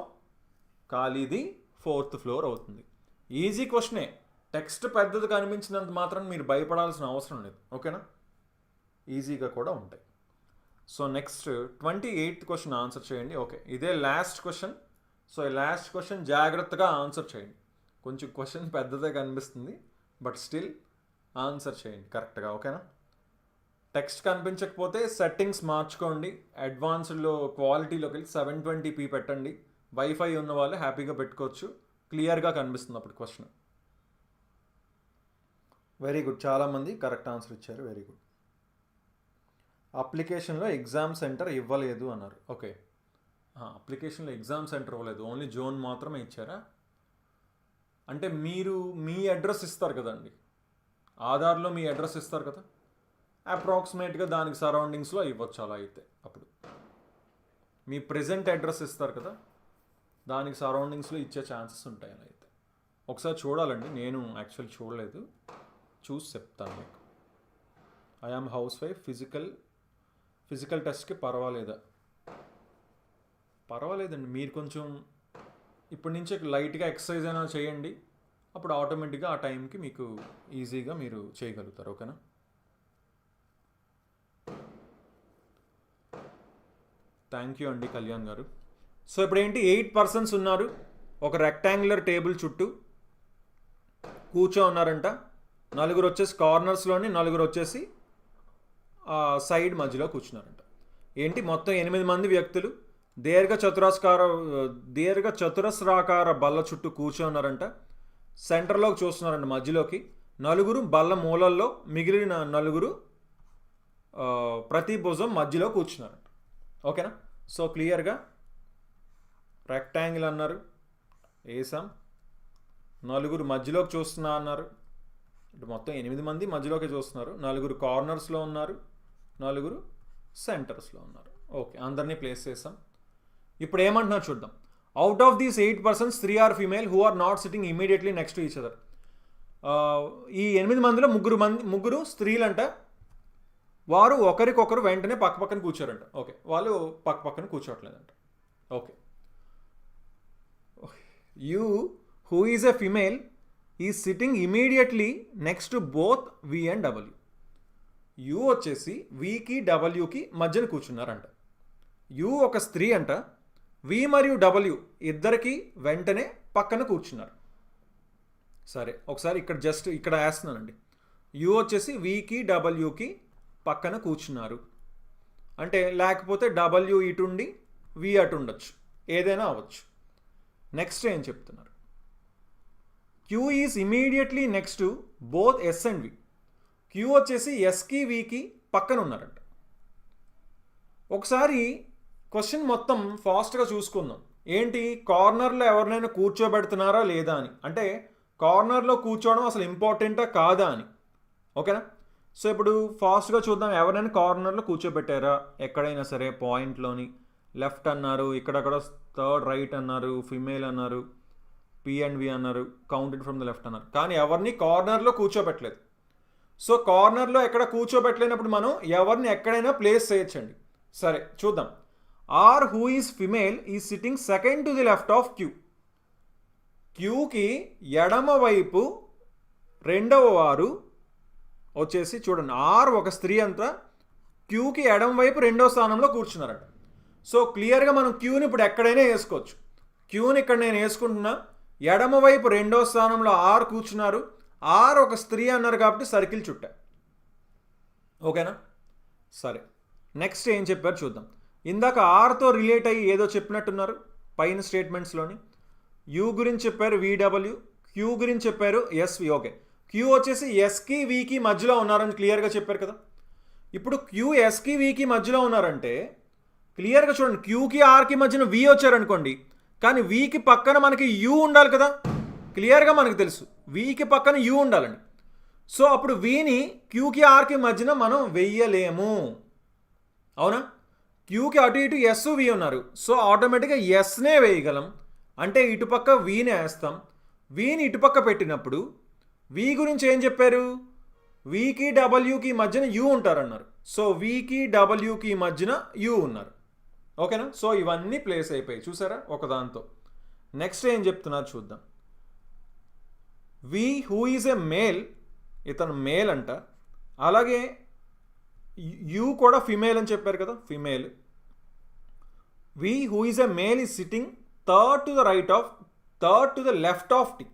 ఖాళీది 4th ఫ్లోర్ అవుతుంది. ఈజీ క్వశ్చనే, టెక్స్ట్ పెద్దది కనిపించినంత మాత్రం మీరు భయపడాల్సిన అవసరం లేదు. ఓకేనా? ఈజీగా కూడా ఉంటాయి. So next 28th question answer చేయండి. ఓకే, ఇదే లాస్ట్ క్వశ్చన్. సో ఈ లాస్ట్ క్వశ్చన్ జాగ్రత్తగా ఆన్సర్ చేయండి. కొంచెం క్వశ్చన్ పెద్దదే కనిపిస్తుంది, బట్ స్టిల్ ఆన్సర్ చేయండి కరెక్ట్గా. ఓకేనా? టెక్స్ట్ కనిపించకపోతే సెట్టింగ్స్ మార్చుకోండి. అడ్వాన్స్డ్లో క్వాలిటీలోకి వెళ్ళి 720p పెట్టండి. వైఫై ఉన్న వాళ్ళు హ్యాపీగా పెట్టుకోవచ్చు, క్లియర్గా కనిపిస్తుంది అప్పుడు క్వశ్చన్. వెరీ గుడ్, చాలామంది కరెక్ట్ ఆన్సర్ ఇచ్చారు. Very good. అప్లికేషన్లో ఎగ్జామ్ సెంటర్ ఇవ్వలేదు అన్నారు. ఓకే, అప్లికేషన్లో ఎగ్జామ్ సెంటర్ ఇవ్వలేదు, ఓన్లీ జోన్ మాత్రమే ఇచ్చారా? అంటే మీరు మీ అడ్రస్ ఇస్తారు కదండి, ఆధార్లో మీ అడ్రస్ ఇస్తారు కదా, అప్రాక్సిమేట్గా దానికి సరౌండింగ్స్లో ఇవ్వచ్చు. అలా అయితే అప్పుడు మీ ప్రెజెంట్ అడ్రస్ ఇస్తారు కదా, దానికి సరౌండింగ్స్లో ఇచ్చే ఛాన్సెస్ ఉంటాయి. అలా అయితే ఒకసారి చూడాలండి, నేను యాక్చువల్ చూడలేదు, చూసి చెప్తాను మీకు. ఐఆమ్ హౌస్ వైఫ్, ఫిజికల్ టెస్ట్కి పర్వాలేదా? పర్వాలేదండి, మీరు కొంచెం ఇప్పటి నుంచి లైట్గా ఎక్సర్సైజ్ అయినా చేయండి, అప్పుడు ఆటోమేటిక్గా ఆ టైంకి మీకు ఈజీగా మీరు చేయగలుగుతారు. ఓకేనా? థ్యాంక్ యూ అండి కళ్యాణ్ గారు. సో ఇప్పుడు ఏంటి, 8 పర్సన్స్ ఉన్నారు ఒక రెక్టాంగులర్ టేబుల్ చుట్టూ కూర్చో ఉన్నారంట. 4 వచ్చేసి కార్నర్స్లోని, 4 వచ్చేసి సైడ్ మధ్యలో కూర్చున్నారంట. ఏంటి, మొత్తం 8 మంది వ్యక్తులు దీర్ఘ చతురస్రాకార బల్ల చుట్టూ కూర్చోన్నారంట. సెంటర్లోకి చూస్తున్నారంట, మధ్యలోకి. 4 బల్ల మూలల్లో, మిగిలిన 4 ప్రతి భుజం మధ్యలో కూర్చున్నారంట. ఓకేనా? సో క్లియర్గా రెక్టాంగిల్ అన్నారు, వేసాం. 4 మధ్యలోకి చూస్తున్నా అన్నారు. ఇటు మొత్తం 8 మంది మధ్యలోకి చూస్తున్నారు. 4 కార్నర్స్లో ఉన్నారు, 4 సెంటర్స్లో ఉన్నారు. ఓకే, అందరినీ ప్లేస్ చేసాం. ఇప్పుడు ఏమంటున్నారు చూద్దాం. Out of these 8 persons 3 are female who are not sitting immediately next to each other. ఈ 8 మందిలో ముగ్గురు స్త్రీలంట. వారు ఒకరికొకరు వెంటనే పక్కన కూర్చోరంట. ఓకే, వాళ్ళు పక్కన కూర్చోవట్లేదంట. Okay, U who is a female is sitting immediately next to both V and W. U వచ్చేసి వికి డబ్ల్యూకి మధ్యన కూర్చున్నారంట. యూ ఒక స్త్రీ అంట, వి మరియు డబ్ల్యూ ఇద్దరికి వెంటనే పక్కన కూర్చున్నారు. సరే, ఒకసారి ఇక్కడ వేస్తున్నానండి. యూ వచ్చేసి వికి డబ్ల్యూకి పక్కన కూర్చున్నారు అంటే, లేకపోతే డబ్ల్యూ ఇటుండి వి అటు ఉండొచ్చు, ఏదైనా అవ్వచ్చు. నెక్స్ట్ ఏం చెప్తున్నారు, Q is immediately next to both S and V. Q వచ్చేసి ఎస్కి వికి పక్కన ఉన్నారంట. ఒకసారి క్వశ్చన్ మొత్తం ఫాస్ట్గా చూసుకుందాం. ఏంటి, కార్నర్లో ఎవరినైనా కూర్చోబెడుతున్నారా లేదా అని. అంటే కార్నర్లో కూర్చోవడం అసలు ఇంపార్టెంటా కాదా అని. ఓకేనా? సో ఇప్పుడు ఫాస్ట్గా చూద్దాం, ఎవరైనా కార్నర్లో కూర్చోబెట్టారా ఎక్కడైనా సరే. పాయింట్లోని లెఫ్ట్ అన్నారు, ఇక్కడక్కడ థర్డ్ రైట్ అన్నారు, ఫిమేల్ అన్నారు, పి అండ్ వి అన్నారు, కౌంటెడ్ ఫ్రమ్ ద లెఫ్ట్ అన్నారు. కానీ ఎవరిని కార్నర్లో కూర్చోబెట్టలేదు. సో కార్నర్లో ఎక్కడ కూర్చోబెట్టలేనప్పుడు మనం ఎవరిని ఎక్కడైనా ప్లేస్ చేయొచ్చండి. సరే చూద్దాం. R who is female is sitting second to the left of Q. క్యూకి ఎడమ వైపు రెండవ వారు వచ్చేసి చూడండి, ఆర్ ఒక స్త్రీ అంతా క్యూకి ఎడమ వైపు రెండవ స్థానంలో కూర్చున్నారట. సో క్లియర్గా మనం క్యూని ఇప్పుడు ఎక్కడైనా వేసుకోవచ్చు. క్యూని ఇక్కడ నేను వేసుకుంటున్నా, ఎడమ వైపు రెండవ స్థానంలో ఆర్ కూర్చున్నారు. ఆర్ ఒక స్త్రీ అన్నారు కాబట్టి సర్కిల్ చుట్టా. ఓకేనా? సరే, నెక్స్ట్ ఏం చెప్పారు చూద్దాం. ఇందాక ఆర్తో రిలేట్ అయ్యి ఏదో చెప్పినట్టున్నారు పైన స్టేట్మెంట్స్లోని. యూ గురించి చెప్పారు విడబ్ల్యూ, క్యూ గురించి చెప్పారు ఎస్వి. ఓకే, క్యూ వచ్చేసి ఎస్కి వికి మధ్యలో ఉన్నారని క్లియర్గా చెప్పారు కదా. ఇప్పుడు క్యూ ఎస్కి వికి మధ్యలో ఉన్నారంటే క్లియర్గా చూడండి, క్యూకి ఆర్కి మధ్యన వి వచ్చారనుకోండి, కానీ వికి పక్కన మనకి యూ ఉండాలి కదా. క్లియర్గా మనకు తెలుసు వికి పక్కన యూ ఉండాలండి. సో అప్పుడు విని క్యూకి ఆర్కి మధ్యన మనం వెయ్యలేము, అవునా? క్యూకి అటు ఇటు ఎస్ వి ఉన్నారు, సో ఆటోమేటిక్గా ఎస్నే వేయగలం. అంటే ఇటుపక్క వీనే వేస్తాం. వీని ఇటుపక్క పెట్టినప్పుడు వి గురించి ఏం చెప్పారు, వికి డబ్ల్యూకి మధ్యన యూ ఉంటారన్నారు. సో వికి డబ్ల్యూకి మధ్యన యూ ఉన్నారు. ఓకేనా? సో ఇవన్నీ ప్లేస్ అయిపోయాయి చూసారా ఒకదాంతో. నెక్స్ట్ ఏం చెప్తున్నారు చూద్దాం. V who is a male, ఇతను మేల్ అంట. అలాగే యూ కూడా ఫిమేల్ అని చెప్పారు కదా, female. V who is a male is sitting third to the left of T.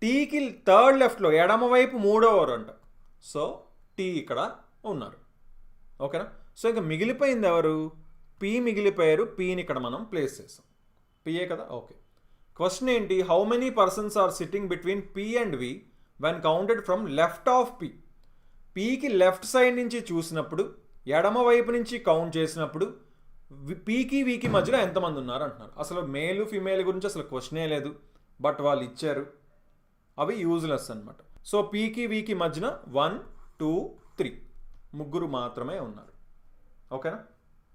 టీకి థర్డ్ లెఫ్ట్లో ఎడమ వైపు మూడోవారు అంట. సో టీ ఇక్కడ ఉన్నారు. ఓకేనా? సో ఇంకా మిగిలిపోయింది ఎవరు, పి మిగిలిపోయారు. పీని ఇక్కడ మనం ప్లేస్ చేసాం. పిఏ కదా. ఓకే, క్వశ్చన్ ఏంటి, how many persons are sitting between P and V when counted from left of P. పీకి లెఫ్ట్ సైడ్ నుంచి చూసినప్పుడు, ఎడమ వైపు నుంచి కౌంట్ చేసినప్పుడు పీకి వీకి మధ్యలో ఎంతమంది ఉన్నారు అంటున్నారు. అసలు మేలు ఫిమేల్ గురించి అసలు క్వశ్చనే లేదు, బట్ వాళ్ళు ఇచ్చారు, అవి యూజ్లెస్ అనమాట. సో పీకి వీకి మధ్యన 1 2 3 ముగ్గురు మాత్రమే ఉన్నారు. ఓకేనా?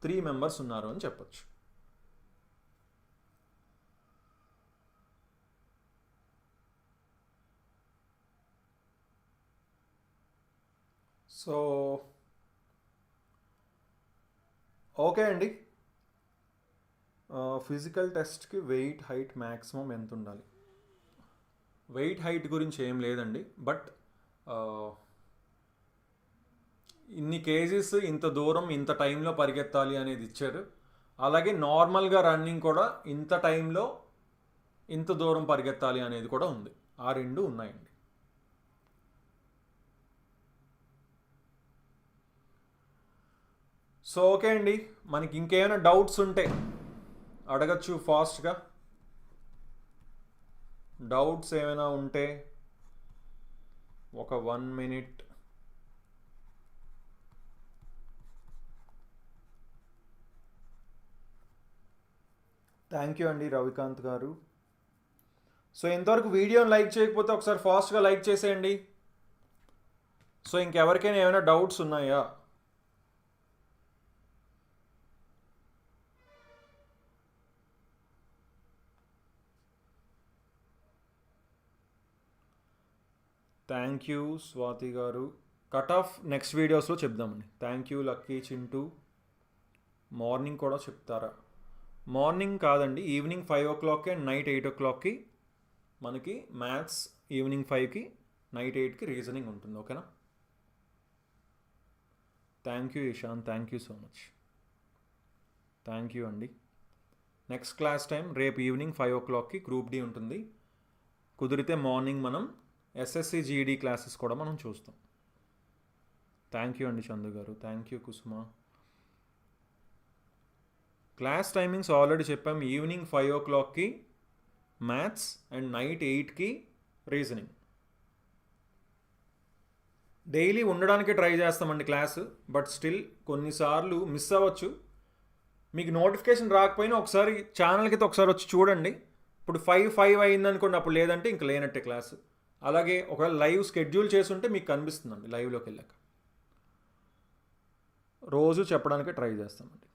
3 మెంబర్స్ ఉన్నారు అని చెప్పొచ్చు. సో ఓకే అండి, ఫిజికల్ టెస్ట్కి వెయిట్ హైట్ మ్యాక్సిమం ఎంత ఉండాలి? వెయిట్ హైట్ గురించి ఏం లేదండి, బట్ ఇన్ని కేజీస్ ఇంత దూరం ఇంత టైంలో పరిగెత్తాలి అనేది ఇచ్చారు. అలాగే నార్మల్గా రన్నింగ్ కూడా ఇంత టైంలో ఇంత దూరం పరిగెత్తాలి అనేది కూడా ఉంది. ఆ రెండు ఉన్నాయండి. సో ఓకే అండి, మనకి ఇంకేమైనా డౌట్స్ ఉంటే అడగచ్చు ఫాస్ట్గా. డౌట్స్ ఏమైనా ఉంటే ఒక 1 minute. థ్యాంక్ యూ అండి రవికాంత్ గారు. సో ఇంతవరకు వీడియోని లైక్ చేయకపోతే ఒకసారి ఫాస్ట్గా లైక్ చేసేయండి. సో ఇంకెవరికైనా ఏమైనా డౌట్స్ ఉన్నాయా? థ్యాంక్ యూ స్వాతి గారు. కట్ ఆఫ్ నెక్స్ట్ వీడియోస్లో చెప్దామండి. Thank you Lucky Chintu. Morning కూడా చెప్తారా? మార్నింగ్ కాదండి, ఈవినింగ్ 5 o'clockకి అండ్ నైట్ 8 o'clockకి మనకి మ్యాథ్స్, ఈవినింగ్ 5కి, నైట్ 8కి రీజనింగ్ ఉంటుంది. ఓకేనా? Thank you Ishan, thank you so much. Thank you అండి. నెక్స్ట్ క్లాస్ టైం రేపు ఈవినింగ్ 5 o'clockకి గ్రూప్ డి ఉంటుంది. కుదిరితే మార్నింగ్ మనం ఎస్ఎస్సి జీఈడి క్లాసెస్ కూడా మనం చూస్తాం. థ్యాంక్ యూ అండి చందు గారు. Thank you Kusuma. Class timings already చెప్పాం. ఈవినింగ్ 5 o'clockకి మ్యాథ్స్ అండ్ నైట్ 8కి రీజనింగ్. డైలీ ఉండడానికి ట్రై చేస్తామండి క్లాసు, బట్ స్టిల్ కొన్నిసార్లు మిస్ అవ్వచ్చు. మీకు నోటిఫికేషన్ రాకపోయినా ఒకసారి ఛానల్కి ఒకసారి వచ్చి చూడండి. ఇప్పుడు 5 అయిందనుకోండి, అప్పుడు లేదంటే ఇంక లేనట్టే క్లాసు. అలాగే ఒకవేళ లైవ్ షెడ్యూల్ చేసుంటే మీకు కనిపిస్తుందండి లైవ్లోకి వెళ్ళాక. రోజు చెప్పడానికి ట్రై చేస్తామండి.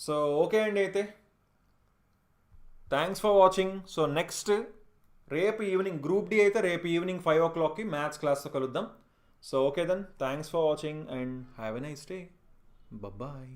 సో ఓకే అండి, అయితే thanks for watching. So next రేపు ఈవినింగ్ గ్రూప్ డి అయితే రేపు ఈవినింగ్ 5 o'clockకి మ్యాథ్స్ క్లాస్తో కలుద్దాం. So okay then, thanks for watching and have a nice day. Bye.